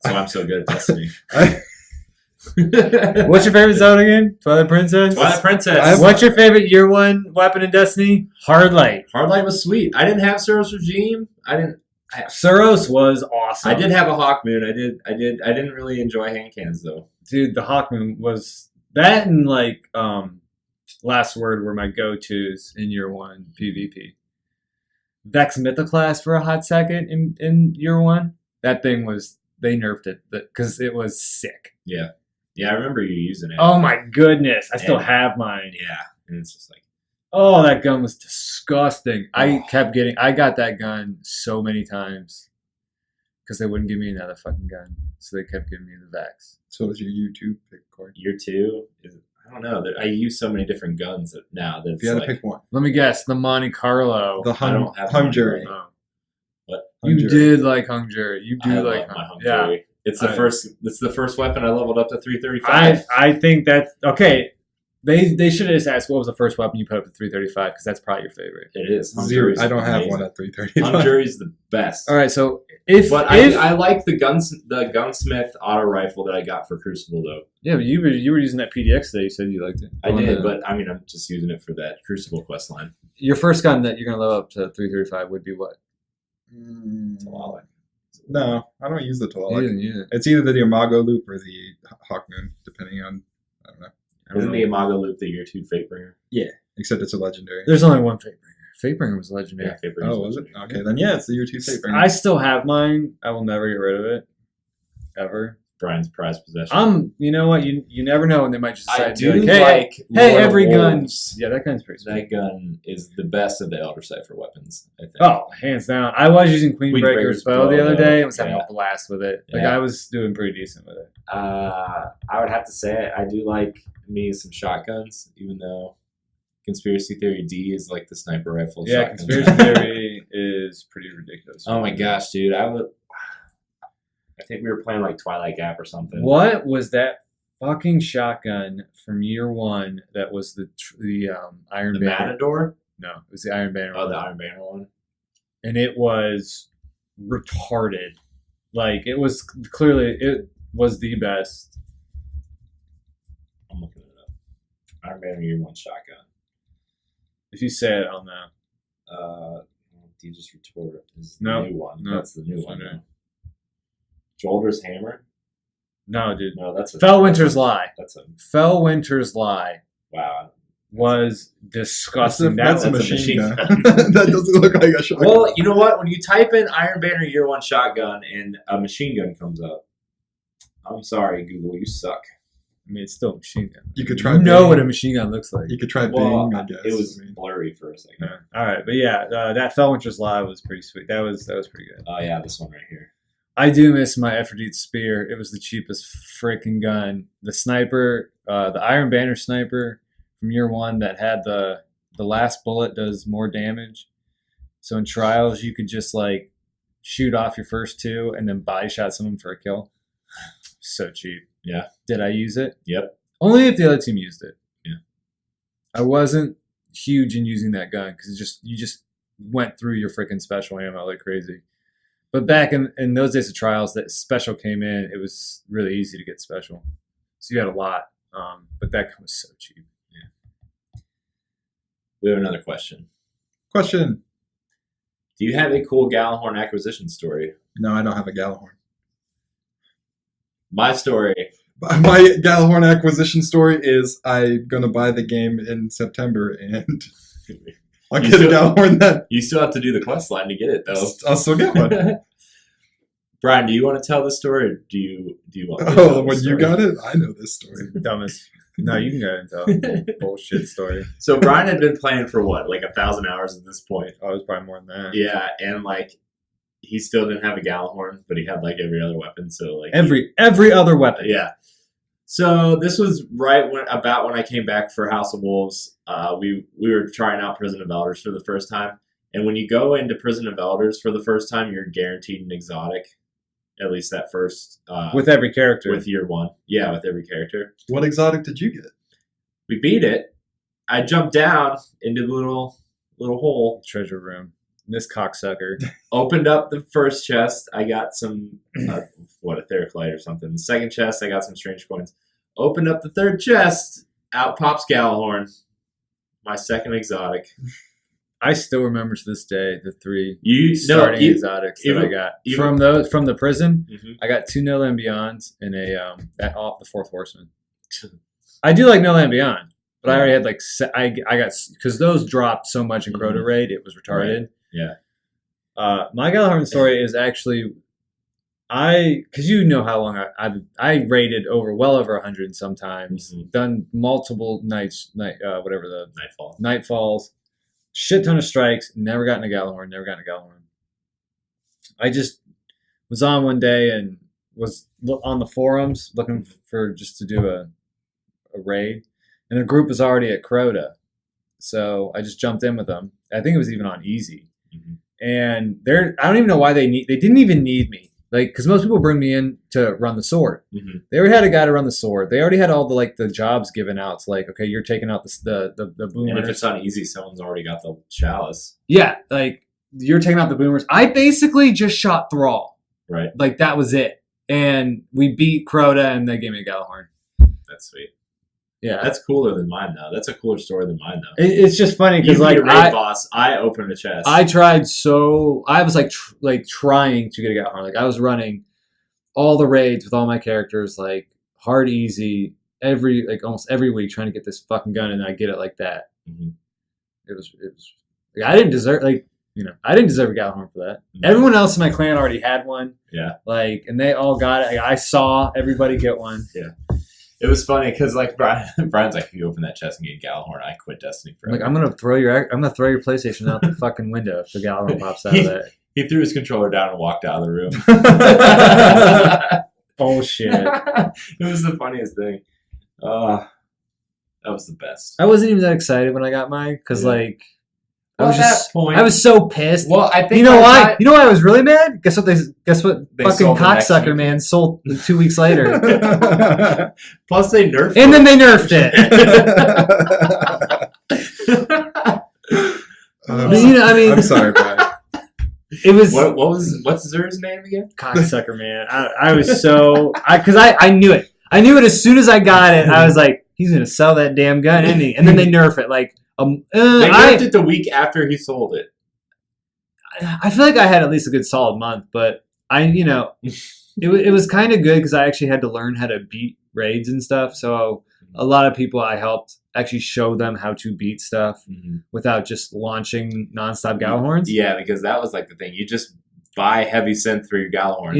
[SPEAKER 1] I'm so good at Destiny.
[SPEAKER 3] What's your favorite Zelda game? Twilight Princess?
[SPEAKER 1] Twilight Princess?
[SPEAKER 3] What's your favorite year 1 weapon in Destiny? Hardlight.
[SPEAKER 1] Hardlight was sweet. I didn't have Suros Regime.
[SPEAKER 3] Suros was awesome.
[SPEAKER 1] I did have a Hawkmoon. I didn't really enjoy hand cannons though.
[SPEAKER 3] Dude, the Hawkmoon was that, and like Last Word were my go-tos in year 1 PvP. Vex Mythoclast for a hot second in year 1. That thing was, they nerfed it because it was sick.
[SPEAKER 1] Yeah. Yeah, I remember you using it.
[SPEAKER 3] Oh my goodness, I still
[SPEAKER 1] Yeah.
[SPEAKER 3] have mine.
[SPEAKER 1] Yeah. And it's just like,
[SPEAKER 3] Oh, that gun was disgusting.
[SPEAKER 1] Oh.
[SPEAKER 3] I got that gun so many times because they wouldn't give me another fucking gun. So they kept giving me the Vex.
[SPEAKER 2] so was your YouTube pick, Corey.
[SPEAKER 1] year 2 is, I don't know. I use so many different guns that now that
[SPEAKER 2] If
[SPEAKER 1] it's
[SPEAKER 2] you had
[SPEAKER 1] like,
[SPEAKER 2] to pick one,
[SPEAKER 3] Let me guess, the Monte Carlo.
[SPEAKER 2] the
[SPEAKER 1] I don't have
[SPEAKER 2] Hung
[SPEAKER 1] one
[SPEAKER 2] Jury.
[SPEAKER 1] right now.
[SPEAKER 3] Oh.
[SPEAKER 2] Hung
[SPEAKER 3] You
[SPEAKER 2] Jury.
[SPEAKER 3] did like Hung Jury. You
[SPEAKER 1] I
[SPEAKER 3] do
[SPEAKER 1] love
[SPEAKER 3] like
[SPEAKER 1] my Hung
[SPEAKER 3] Yeah.
[SPEAKER 1] Jury. It's the first weapon I leveled up to 335.
[SPEAKER 3] I think that's okay. They should have just asked what was the first weapon you put up to 335 because that's probably your favorite.
[SPEAKER 1] It is. Hung
[SPEAKER 2] Zero.
[SPEAKER 1] Jury's
[SPEAKER 2] I don't have
[SPEAKER 1] amazing.
[SPEAKER 2] one at 335.
[SPEAKER 1] Hung Jury's the best.
[SPEAKER 3] All right, so if
[SPEAKER 1] But I like the gunsmith auto rifle that I got for Crucible though.
[SPEAKER 3] yeah, but you were using that PDX today. You said you liked it.
[SPEAKER 1] I did, but I mean I'm just using it for that Crucible quest line.
[SPEAKER 3] Your first gun that you're gonna level up to 335 would be what?
[SPEAKER 1] It's a lot.
[SPEAKER 2] No, I don't use the
[SPEAKER 3] You
[SPEAKER 2] Tlaloc.
[SPEAKER 3] didn't use it.
[SPEAKER 2] It's either the Imago loop or the Hawkmoon, depending on, I don't know.
[SPEAKER 1] Isn't the Imago Loop the year 2 Fatebringer?
[SPEAKER 2] Except it's a legendary.
[SPEAKER 3] There's only one Fatebringer. Fatebringer was legendary.
[SPEAKER 1] Yeah, Fatebringer.
[SPEAKER 2] Oh, was it? Okay, then yeah, it's the year 2 Fatebringer.
[SPEAKER 3] I still have mine. I will never get rid of it, ever.
[SPEAKER 1] Brian's prized possession.
[SPEAKER 3] You know what? You never know when they might just decide
[SPEAKER 1] I
[SPEAKER 3] to
[SPEAKER 1] do
[SPEAKER 3] be like,
[SPEAKER 1] like
[SPEAKER 3] hey,
[SPEAKER 1] Lord of
[SPEAKER 3] every gun.
[SPEAKER 1] Wolves.
[SPEAKER 3] Yeah, that gun's pretty sweet.
[SPEAKER 1] That gun is the best of the Elder Cipher weapons, I think.
[SPEAKER 3] Oh, hands down. I was using
[SPEAKER 1] Queenbreaker's
[SPEAKER 3] Queenbreaker's bow the
[SPEAKER 1] bow,
[SPEAKER 3] other day and was having
[SPEAKER 1] yeah.
[SPEAKER 3] a blast with it. Like,
[SPEAKER 1] Yeah.
[SPEAKER 3] I was doing pretty decent with it.
[SPEAKER 1] I would have to say I do like me some shotguns, even though Conspiracy Theory D is like the sniper rifle.
[SPEAKER 3] Yeah,
[SPEAKER 1] shotgun.
[SPEAKER 3] Conspiracy Theory is pretty ridiculous.
[SPEAKER 1] Oh my gosh, dude! I think we were playing like Twilight Gap or something.
[SPEAKER 3] What was that fucking shotgun from year 1 that was the Iron
[SPEAKER 1] The
[SPEAKER 3] Banner?
[SPEAKER 1] Matador?
[SPEAKER 3] No, it was the Iron Banner.
[SPEAKER 1] Oh,
[SPEAKER 3] one.
[SPEAKER 1] the Iron Banner one.
[SPEAKER 3] And it was retarded. Like, it was clearly, it was the best.
[SPEAKER 1] I'm looking it up. Iron Banner Year 1 shotgun.
[SPEAKER 3] If you say it on the
[SPEAKER 1] Deja's Retort is
[SPEAKER 3] No,
[SPEAKER 1] the new one.
[SPEAKER 3] no,
[SPEAKER 1] That's the new
[SPEAKER 3] that's
[SPEAKER 1] one.
[SPEAKER 3] not it.
[SPEAKER 1] Jolder's Hammer?
[SPEAKER 3] No, dude.
[SPEAKER 1] No, that's a
[SPEAKER 3] Fellwinter's Lie.
[SPEAKER 1] That's a
[SPEAKER 3] Fellwinter's Lie
[SPEAKER 1] wow.
[SPEAKER 3] was disgusting.
[SPEAKER 2] That's a
[SPEAKER 3] That was
[SPEAKER 2] machine
[SPEAKER 1] machine
[SPEAKER 2] gun. That doesn't look like a shotgun.
[SPEAKER 1] Well, you know what? When you type in Iron Banner Year 1 shotgun and a machine gun comes up, I'm sorry, Google, you suck.
[SPEAKER 3] I mean, it's still a machine gun.
[SPEAKER 2] you could try.
[SPEAKER 3] You know
[SPEAKER 2] Bing.
[SPEAKER 3] what a machine gun looks like.
[SPEAKER 2] You could try
[SPEAKER 1] Well,
[SPEAKER 2] Bing, I guess.
[SPEAKER 1] it was
[SPEAKER 2] I mean,
[SPEAKER 1] blurry for a second.
[SPEAKER 3] Yeah. All right, but yeah, that Fellwinter's Lie was pretty sweet. That was pretty good.
[SPEAKER 1] Oh yeah, this one right here.
[SPEAKER 3] I do miss my Aphrodite Spear. It was the cheapest freaking gun. The sniper, the Iron Banner sniper from year 1 that had the last bullet does more damage. So in trials, you could just like shoot off your first 2 and then body shot someone for a kill. So cheap.
[SPEAKER 1] Yeah.
[SPEAKER 3] Did I use it?
[SPEAKER 1] Yep.
[SPEAKER 3] Only if the other team used it.
[SPEAKER 1] Yeah.
[SPEAKER 3] I wasn't huge in using that gun because you just went through your freaking special ammo like crazy. But back in those days of trials, that special came in, it was really easy to get special. So you had a lot. But that gun was so cheap.
[SPEAKER 1] We have another question.
[SPEAKER 2] question.
[SPEAKER 1] Do you have a cool Gallahorn acquisition story?
[SPEAKER 2] No, I don't have a Gallahorn.
[SPEAKER 1] My story.
[SPEAKER 2] My Gallahorn acquisition story is I'm gonna buy the game in September and I'll
[SPEAKER 1] You
[SPEAKER 2] get a
[SPEAKER 1] still-
[SPEAKER 2] Gallahorn then.
[SPEAKER 1] You still have to do the quest line to get it, though.
[SPEAKER 2] I'll still get one.
[SPEAKER 1] Brian, do you want to tell the story, or do you want? Me to
[SPEAKER 2] Oh,
[SPEAKER 1] tell the
[SPEAKER 2] when you
[SPEAKER 1] story?
[SPEAKER 2] got it, I know this story.
[SPEAKER 3] Dumbest. No, you can go ahead and tell a bullshit story.
[SPEAKER 1] So Brian had been playing for what, like 1,000 hours at this point.
[SPEAKER 3] Oh, it was probably more than that.
[SPEAKER 1] Yeah, and like he still didn't have a Gallahorn, but he had like every other weapon. So like
[SPEAKER 3] Every other weapon.
[SPEAKER 1] yeah. So this was right when I came back for House of Wolves. We were trying out Prison of Elders for the first time, and when you go into Prison of Elders for the first time, you're guaranteed an exotic, at least that first
[SPEAKER 3] With every character.
[SPEAKER 1] with year 1. Yeah, with every character.
[SPEAKER 2] What exotic did you get?
[SPEAKER 1] We beat it. I jumped down into the little hole,
[SPEAKER 3] treasure room. This cocksucker.
[SPEAKER 1] opened up the first chest. I got some, a Theraclite or something. The second chest, I got some strange coins. Opened up the third chest. Out pops Gallahorn. My second exotic.
[SPEAKER 3] I still remember to this day the 3
[SPEAKER 1] You
[SPEAKER 3] starting
[SPEAKER 1] no,
[SPEAKER 3] exotics that I got
[SPEAKER 1] even-
[SPEAKER 3] from the prison.
[SPEAKER 1] Mhm.
[SPEAKER 3] I got 2 No Land Beyonds and the 4th Horseman. I do like No Land Beyond, but I already had like I got because those dropped so much in Crota
[SPEAKER 1] Mhm.
[SPEAKER 3] Raid, it was retarded.
[SPEAKER 1] Right. Yeah.
[SPEAKER 3] My Gallahorn story is actually because you know how long I raided well over 100 sometimes,
[SPEAKER 1] Mhm.
[SPEAKER 3] done multiple whatever the
[SPEAKER 1] Nightfall.
[SPEAKER 3] Nightfalls, shit ton of strikes, never gotten a Gallahorn. I just was on one day and was on the forums looking for just to do a raid, and the group was already at Crota, so I just jumped in with them. I think it was even on easy,
[SPEAKER 1] Mhm.
[SPEAKER 3] and I don't even know why they didn't even need me, like because most people bring me in to run the sword.
[SPEAKER 1] Mhm.
[SPEAKER 3] They already had a guy to run the sword. They already had all the jobs given out. It's like, okay, you're taking out the boomers.
[SPEAKER 1] And if it's on easy, someone's already got the chalice.
[SPEAKER 3] Yeah, like you're taking out the boomers. I basically just shot Thrall.
[SPEAKER 1] Right.
[SPEAKER 3] Like that was it. And we beat Crota and they gave me a Gallahorn.
[SPEAKER 1] That's sweet.
[SPEAKER 3] Yeah.
[SPEAKER 1] That's cooler than mine, though. That's a cooler story than mine, though.
[SPEAKER 3] It's just funny
[SPEAKER 1] You
[SPEAKER 3] because
[SPEAKER 1] be
[SPEAKER 3] like
[SPEAKER 1] a raid boss. I opened a chest.
[SPEAKER 3] I tried I was like trying to get a Gallahorn. Like I was running all the raids with all my characters, like hard, easy, almost every week trying to get this fucking gun, and I get it like that.
[SPEAKER 1] Mhm.
[SPEAKER 3] It was like, I didn't deserve I didn't deserve a Gallahorn for that.
[SPEAKER 1] No.
[SPEAKER 3] Everyone else in my clan already had one.
[SPEAKER 1] Yeah.
[SPEAKER 3] Like, and they all got it. Like, I saw everybody get one.
[SPEAKER 1] It was funny because like Brian's like, if you open that chest and get Gallahorn, I quit Destiny
[SPEAKER 3] I'm
[SPEAKER 1] forever.
[SPEAKER 3] like, I'm gonna throw your PlayStation out the fucking window if the Gallahorn pops out of that.
[SPEAKER 1] He threw his controller down and walked out of the room.
[SPEAKER 3] Bullshit.
[SPEAKER 1] It was the funniest thing. That was the best.
[SPEAKER 3] I wasn't even that excited when I got mine because
[SPEAKER 1] Yeah.
[SPEAKER 3] like
[SPEAKER 1] Well,
[SPEAKER 3] I was
[SPEAKER 1] at
[SPEAKER 3] just
[SPEAKER 1] that point-
[SPEAKER 3] I was so pissed.
[SPEAKER 1] Well, I think
[SPEAKER 3] You know
[SPEAKER 1] by the
[SPEAKER 3] why?
[SPEAKER 1] time-
[SPEAKER 3] You know why I was really mad? Guess what?
[SPEAKER 1] They
[SPEAKER 3] Fucking
[SPEAKER 1] sold the next
[SPEAKER 3] cocksucker
[SPEAKER 1] week.
[SPEAKER 3] man sold 2 weeks later,
[SPEAKER 1] Plus, they nerfed
[SPEAKER 3] and
[SPEAKER 1] it.
[SPEAKER 3] then they nerfed it. But, you know, I mean,
[SPEAKER 2] I'm sorry, Brian.
[SPEAKER 3] it was
[SPEAKER 1] what's Zer's name again?
[SPEAKER 3] cocksucker man. I was so because I knew it. I knew it as soon as I got it. I was like, he's gonna sell that damn gun, isn't he? And then they nerf it. Like
[SPEAKER 1] They nerfed it the week after he sold it.
[SPEAKER 3] I feel like I had at least a good solid month, but it was kind of good because I actually had to learn how to beat raids and stuff. So a lot of people I helped actually show them how to beat stuff without just launching nonstop Gallahorns.
[SPEAKER 1] Yeah, because that was like the thing. You just buy heavy synth for your Gallahorn.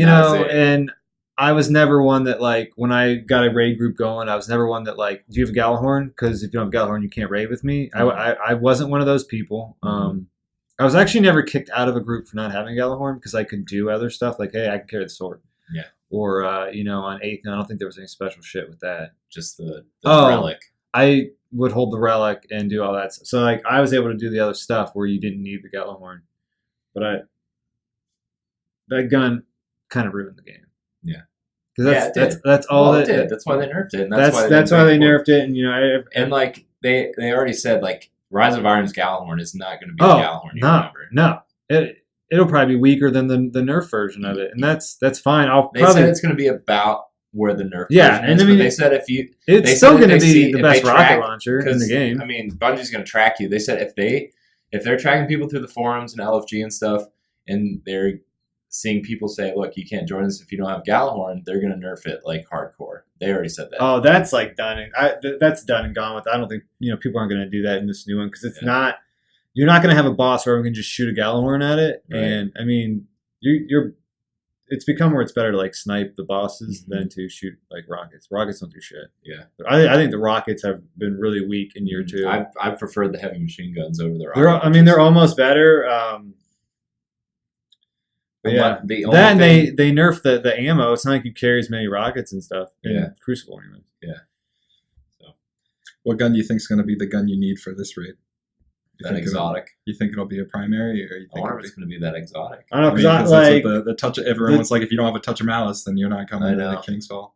[SPEAKER 3] And I was never one that, like, when I got a raid group going, I was never one that, like, do you have a Gallahorn? Because if you don't have a Gallahorn, you can't raid with me. I wasn't one of those people. I was actually never kicked out of a group for not having a Gallahorn because I could do other stuff. Like, hey, I can carry the sword.
[SPEAKER 1] Yeah.
[SPEAKER 3] Or, on 8th, I don't think there was any special shit with that.
[SPEAKER 1] Just the relic.
[SPEAKER 3] I would hold the relic and do all that. So, like, I was able to do the other stuff where you didn't need the Gallahorn. But that gun kind of ruined the game.
[SPEAKER 1] Yeah.
[SPEAKER 3] Because that's all
[SPEAKER 1] it did. That's why they nerfed it. And
[SPEAKER 3] that's why they nerfed it. And,
[SPEAKER 1] and like, they already said, like, Rise of Iron's Gallahorn is not going to be the Gallahorn you remember.
[SPEAKER 3] No. It'll probably be weaker than the nerf version of it. And that's fine.
[SPEAKER 1] They said it's going to be about where the nerf version is.
[SPEAKER 3] And
[SPEAKER 1] but they said
[SPEAKER 3] it's still going to be the best rocket launcher in the game.
[SPEAKER 1] I mean, Bungie's going to track you. They said if they're tracking people through the forums and LFG and stuff, and they're seeing people say, look, you can't join us if you don't have Gallahorn, they're going to nerf it like hardcore. They already said that.
[SPEAKER 3] Oh, that's like done. That's done and gone with. I don't think people aren't going to do that in this new one because it's not. You're not going to have a boss where everyone can just shoot a Gallahorn at it. Right. And I mean, it's become where it's better to like snipe the bosses than to shoot like rockets. Rockets don't do shit.
[SPEAKER 1] Yeah,
[SPEAKER 3] I think the rockets have been really weak in year 2.
[SPEAKER 1] I preferred the heavy machine guns over the rockets.
[SPEAKER 3] They're almost better. But yeah, they nerfed the ammo. It's not like you carry as many rockets and stuff in Crucible anyway.
[SPEAKER 1] Yeah. So,
[SPEAKER 2] what gun do you think is going to be the gun you need for this raid?
[SPEAKER 1] That exotic.
[SPEAKER 2] You think it'll be a primary, or you think
[SPEAKER 1] I wonder if it's going to be that exotic?
[SPEAKER 3] I don't know because
[SPEAKER 2] the touch. Everyone's like, if you don't have a touch of malice, then you're not coming to the King's Fall.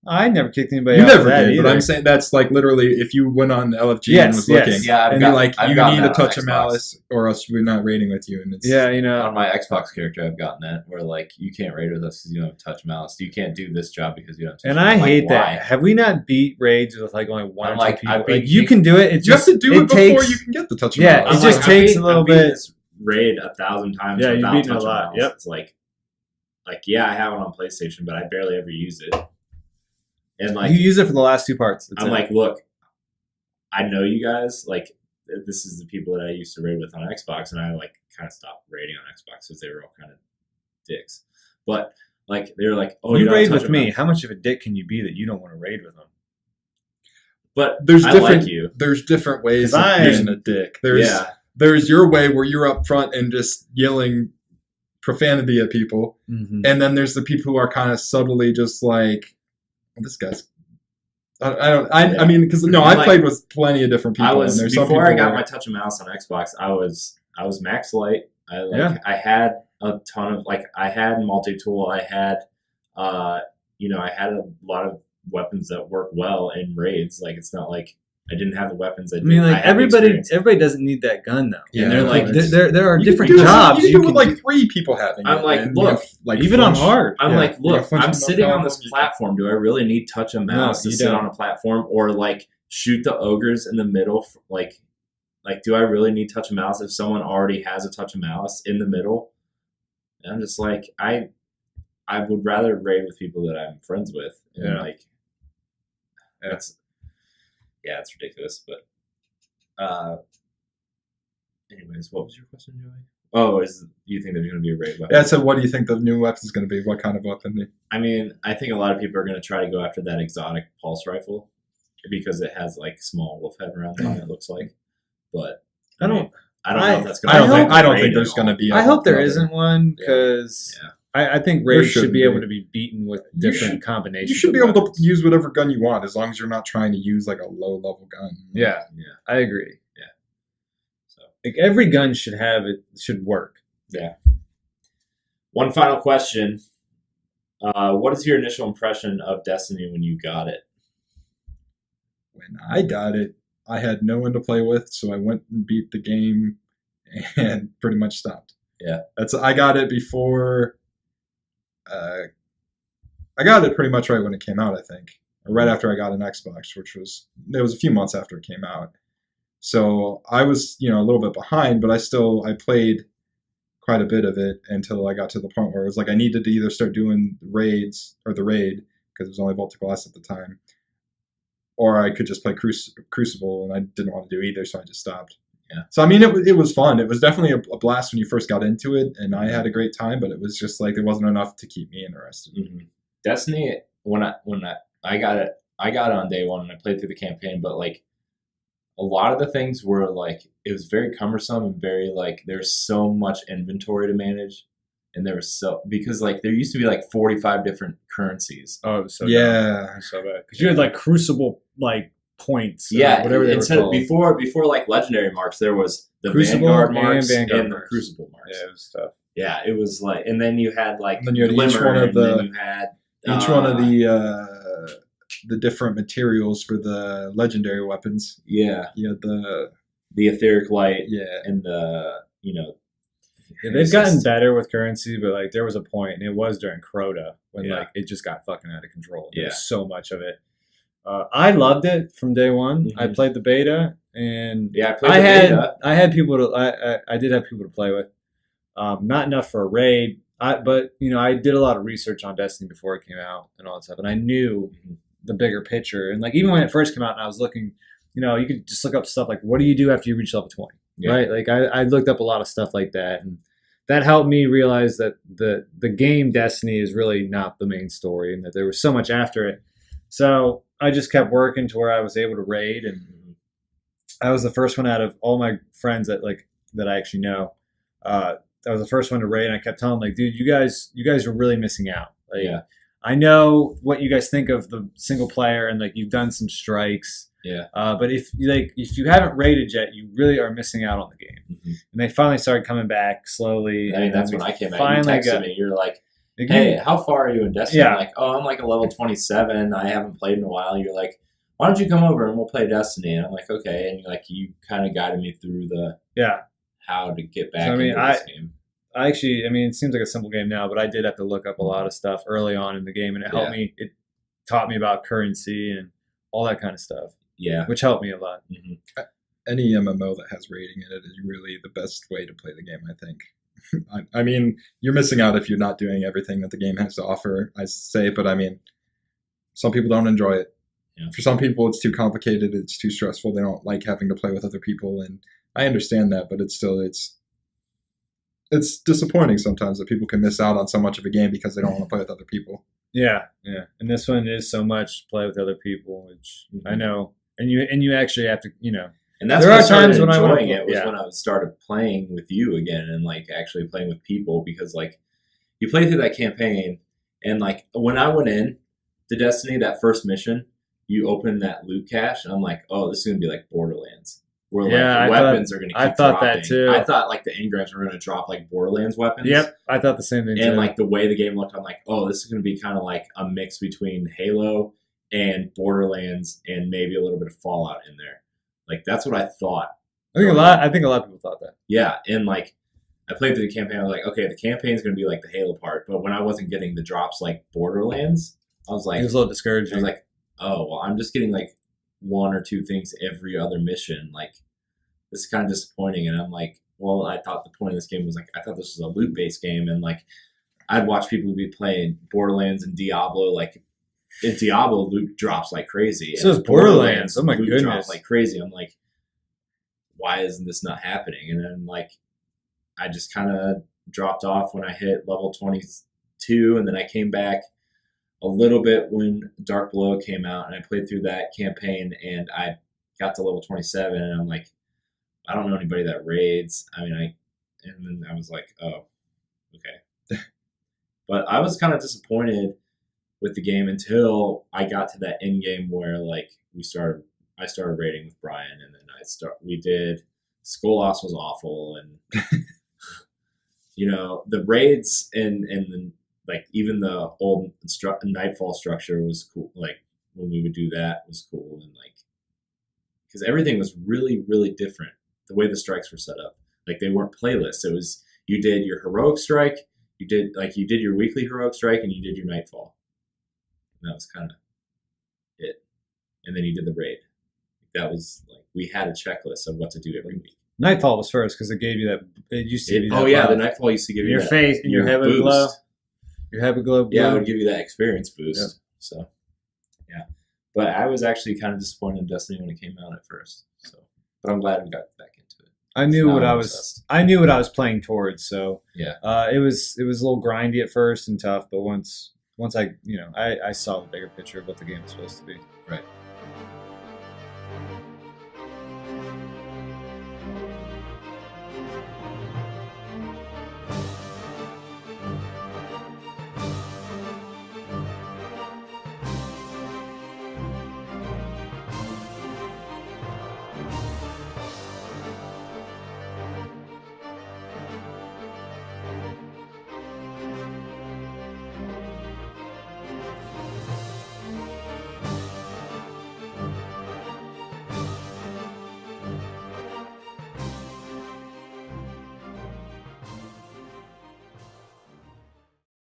[SPEAKER 3] I never kicked anybody.
[SPEAKER 2] You
[SPEAKER 3] out
[SPEAKER 2] never
[SPEAKER 3] that
[SPEAKER 2] did,
[SPEAKER 3] either.
[SPEAKER 2] but I'm saying that's like literally if you went on LFG and was looking,
[SPEAKER 1] you
[SPEAKER 2] need a touch of malice, or else we're not raiding with you. And it's
[SPEAKER 1] on my Xbox character, I've gotten that where like you can't raid with us because you don't have touch of malice. You can't do this job because you don't.
[SPEAKER 3] And I hate that. Have we not beat raids with like only one or two people?
[SPEAKER 1] Like,
[SPEAKER 3] you can do it.
[SPEAKER 2] You have to do it before you can get the touch of malice.
[SPEAKER 3] Yeah, it just takes a little bit.
[SPEAKER 1] Raid 1,000 times.
[SPEAKER 3] Yeah, you've beaten a lot. Yep.
[SPEAKER 1] It's like I have it on PlayStation, but I barely ever use it. And like
[SPEAKER 3] you use it for the last 2 parts.
[SPEAKER 1] I'm like, look, I know you guys. Like, this is the people that I used to raid with on Xbox, and I like kind of stopped raiding on Xbox because they were all kind of dicks. But like, they were like, "Oh,
[SPEAKER 3] you raid with me. How much of a dick can you be that you don't want to raid with them?"
[SPEAKER 1] But
[SPEAKER 2] there's
[SPEAKER 1] different
[SPEAKER 2] ways of using a dick. There's your way where you're up front and just yelling profanity at people, and then there's the people who are kind of subtly just like. This guy's. I mean, because I played with plenty of different people.
[SPEAKER 1] Before I got my touch of mouse on Xbox. I was max light. I had a ton of I had multi tool. I had, I had a lot of weapons that work well in raids. Like it's not like I didn't have the weapons.
[SPEAKER 3] Everybody doesn't need that gun though.
[SPEAKER 1] Yeah, and they're like,
[SPEAKER 3] there are different jobs.
[SPEAKER 2] You can do it with like 3 people having.
[SPEAKER 1] I'm like, look,
[SPEAKER 3] even on hard.
[SPEAKER 1] I'm like, look, I'm sitting on this platform. Do I really need touch of mouse to sit on a platform or like shoot the ogres in the middle? Like, do I really need touch of mouse if someone already has a touch of mouse in the middle? And I'm just like, I would rather raid with people that I'm friends with. And it's ridiculous, but anyways, what was your question, Joey? Oh, do you think there's going to be a raid weapon?
[SPEAKER 2] Yeah, so what do you think the new weapon is going to be? What kind of weapon?
[SPEAKER 1] I mean, I think a lot of people are going to try to go after that exotic pulse rifle because it has like small wolf head rounds on it, it looks like. But I don't know if that's going to
[SPEAKER 2] I don't think there's going to be.
[SPEAKER 3] I hope there isn't one because I think raids should be able to be beaten with different combinations.
[SPEAKER 2] You should be able to use whatever gun you want as long as you're not trying to use like a low level gun.
[SPEAKER 3] Yeah, I agree. Yeah, so like every gun should work.
[SPEAKER 1] Yeah. One final question: what is your initial impression of Destiny when you got it?
[SPEAKER 2] When I got it, I had no one to play with, so I went and beat the game and pretty much stopped.
[SPEAKER 1] Yeah,
[SPEAKER 2] I got it before. I got it pretty much right when it came out, I think. Or right after I got an Xbox, which was a few months after it came out. So I was, a little bit behind, but I played quite a bit of it until I got to the point where it was like I needed to either start doing the raids or the raid because it was only Vault of Glass at the time, or I could just play Crucible, and I didn't want to do either, so I just stopped.
[SPEAKER 1] Yeah.
[SPEAKER 2] So I mean, it was fun. It was definitely a blast when you first got into it, and I had a great time. But it was just like it wasn't enough to keep me interested.
[SPEAKER 1] Mm-hmm. Destiny, when I got it on day one and I played through the campaign, but like a lot of the things were like it was very cumbersome and very like there's so much inventory to manage, and there was because like there used to be like 45 different currencies.
[SPEAKER 3] Oh, it was so
[SPEAKER 2] Yeah.
[SPEAKER 3] dumb. So bad because you had like Crucible like points.
[SPEAKER 1] Yeah,
[SPEAKER 3] whatever they
[SPEAKER 1] instead
[SPEAKER 3] were
[SPEAKER 1] of
[SPEAKER 3] called.
[SPEAKER 1] before like legendary marks, there was the
[SPEAKER 3] Crucible
[SPEAKER 1] Vanguard
[SPEAKER 3] and
[SPEAKER 1] marks and,
[SPEAKER 3] Vanguard
[SPEAKER 1] the
[SPEAKER 3] marks.
[SPEAKER 1] Crucible marks.
[SPEAKER 3] Yeah, it was tough.
[SPEAKER 1] Yeah, it was like, and then you had like
[SPEAKER 2] And then you had each
[SPEAKER 1] Glimmer,
[SPEAKER 2] one of
[SPEAKER 1] and
[SPEAKER 2] the-
[SPEAKER 1] then you had
[SPEAKER 2] Each one of the different materials for the legendary weapons.
[SPEAKER 1] yeah,
[SPEAKER 2] You had the
[SPEAKER 1] the etheric light
[SPEAKER 2] yeah.
[SPEAKER 1] and the
[SPEAKER 3] Yeah, they've gotten better with currency, but like there was a point, and it was during Crota when
[SPEAKER 1] Yeah.
[SPEAKER 3] like it just got fucking out of control. There
[SPEAKER 1] Yeah.
[SPEAKER 3] was so much of it. I loved it from day one. I
[SPEAKER 1] Mhm.
[SPEAKER 3] played the beta, and
[SPEAKER 1] Yeah, I played
[SPEAKER 3] I
[SPEAKER 1] the
[SPEAKER 3] had
[SPEAKER 1] beta.
[SPEAKER 3] I had people to I did have people to play with. Not enough for a raid. But I did a lot of research on Destiny before it came out and all that stuff, and I knew
[SPEAKER 1] Mhm.
[SPEAKER 3] the bigger picture. And like even when it first came out, and I was looking, you could just look up stuff like what do you do after you reach level 20,
[SPEAKER 1] Yeah.
[SPEAKER 3] right? Like I looked up a lot of stuff like that, and that helped me realize that the game Destiny is really not the main story, and that there was so much after it. So I just kept working to where I was able to raid, and
[SPEAKER 1] Mhm.
[SPEAKER 3] I was the first one out of all my friends that I actually know. I was the first one to raid, and I kept telling them, like, dude, you guys are really missing out. Like,
[SPEAKER 1] Yeah.
[SPEAKER 3] I know what you guys think of the single player, and like you've done some strikes.
[SPEAKER 1] Yeah.
[SPEAKER 3] But if you haven't raided yet, you really are missing out on the game.
[SPEAKER 1] Mhm.
[SPEAKER 3] And they finally started coming back slowly.
[SPEAKER 1] I mean,
[SPEAKER 3] and
[SPEAKER 1] that's
[SPEAKER 3] we
[SPEAKER 1] when I came out. You
[SPEAKER 3] finally
[SPEAKER 1] texted
[SPEAKER 3] got-
[SPEAKER 1] me. You're like,
[SPEAKER 3] the
[SPEAKER 1] hey,
[SPEAKER 3] game-
[SPEAKER 1] how far are you in Destiny?
[SPEAKER 3] Yeah.
[SPEAKER 1] I'm like, oh, I'm like a level 27. I haven't played in a while. You're like, why don't you come over and we'll play Destiny? And I'm like, okay. And you kind of guided me through the
[SPEAKER 3] yeah.
[SPEAKER 1] how to get back
[SPEAKER 3] So, I mean,
[SPEAKER 1] into this game.
[SPEAKER 3] I actually, it seems like a simple game now, but I did have to look up a lot of stuff early on in the game, and it helped me. It taught me about currency and all that kind of stuff,
[SPEAKER 1] Yeah.
[SPEAKER 3] which helped me a lot.
[SPEAKER 1] Mhm.
[SPEAKER 2] Any MMO that has raiding in it is really the best way to play the game, I think. I mean, you're missing out if you're not doing everything that the game has to offer, I say, but I mean, some people don't enjoy it.
[SPEAKER 1] Yeah.
[SPEAKER 2] For some people, it's too complicated, it's too stressful, they don't like having to play with other people, and I understand that, but it's disappointing sometimes that people can miss out on so much of a game because they don't want to play with other people.
[SPEAKER 3] Yeah, yeah. And this one is so much play with other people, which I
[SPEAKER 1] Mhm.
[SPEAKER 3] know. And you actually have to,
[SPEAKER 1] And that's
[SPEAKER 3] There
[SPEAKER 1] when
[SPEAKER 3] are
[SPEAKER 1] I started
[SPEAKER 3] times when I wanna
[SPEAKER 1] enjoying
[SPEAKER 3] play-
[SPEAKER 1] it was
[SPEAKER 3] yeah.
[SPEAKER 1] when I started playing with you again and like actually playing with people because like you play through that campaign and like when I went in to Destiny that first mission, you open that loot cache and I'm like, oh, this is gonna be like Borderlands. Where
[SPEAKER 3] Yeah,
[SPEAKER 1] like the
[SPEAKER 3] I thought-
[SPEAKER 1] weapons are gonna keep
[SPEAKER 3] I thought that
[SPEAKER 1] dropping.
[SPEAKER 3] too.
[SPEAKER 1] I thought like the engrams were gonna drop like Borderlands weapons.
[SPEAKER 3] Yep, I thought the same thing
[SPEAKER 1] And
[SPEAKER 3] too.
[SPEAKER 1] like the way the game looked, I'm like, oh, this is gonna be kind of like a mix between Halo and Borderlands and maybe a little bit of Fallout in there. Like that's what I thought.
[SPEAKER 3] I think a lot of people thought that.
[SPEAKER 1] Yeah, and like I played through the campaign, I was like, okay, the campaign's gonna be like the Halo part, but when I wasn't getting the drops like Borderlands, I was like,
[SPEAKER 3] It was a little
[SPEAKER 1] I
[SPEAKER 3] discouraging.
[SPEAKER 1] was like, oh, well, I'm just getting like one or two things every other mission. Like this is kind of disappointing, and I'm like, well, I thought the point of this game was like, I thought this was a loot based game, and like I'd watch people be playing Borderlands and Diablo, like. In Diablo, loot drops like crazy.
[SPEAKER 3] So
[SPEAKER 1] and
[SPEAKER 3] is Borderlands. Oh my
[SPEAKER 1] loot
[SPEAKER 3] goodness.
[SPEAKER 1] drops like crazy. I'm like, why isn't this not happening? And then like I just kind of dropped off when I hit level 22, and then I came back a little bit when Dark Below came out, and I played through that campaign, and I got to level 27, and I'm like, I don't know anybody that raids. And then I was like, oh, okay. But I was kind of disappointed with the game until I got to that end game where like I started raiding with Brian, and then we did Skolas was awful, and the raids and the, like even the old Nightfall structure was cool. Like when we would do that was cool, and like because everything was really really different. The way the strikes were set up, like they weren't playlists. It was you did your heroic strike, you did your weekly heroic strike, and you did your Nightfall. And that was kind of it. And then you did the raid. That was like we had a checklist of what to do every week.
[SPEAKER 3] Nightfall was first because it gave you that. It used to give you that.
[SPEAKER 1] Oh yeah, the
[SPEAKER 3] buff.
[SPEAKER 1] Nightfall used to give
[SPEAKER 3] In
[SPEAKER 1] you
[SPEAKER 3] your
[SPEAKER 1] that,
[SPEAKER 3] face, and your head would
[SPEAKER 1] boost.
[SPEAKER 3] glow. Your head would glow blue.
[SPEAKER 1] Yeah, it would give you that experience boost.
[SPEAKER 3] Yep.
[SPEAKER 1] So, yeah. But I was actually kind of disappointed in Destiny when it came out at first. So, but I'm glad we got back into it.
[SPEAKER 3] I knew
[SPEAKER 1] Now
[SPEAKER 3] what
[SPEAKER 1] I'm
[SPEAKER 3] I was.
[SPEAKER 1] obsessed.
[SPEAKER 3] I knew what I was playing towards. So
[SPEAKER 1] Yeah.
[SPEAKER 3] it was a little grindy at first and tough, but once I saw the bigger picture of what the game was supposed to be.
[SPEAKER 1] Right.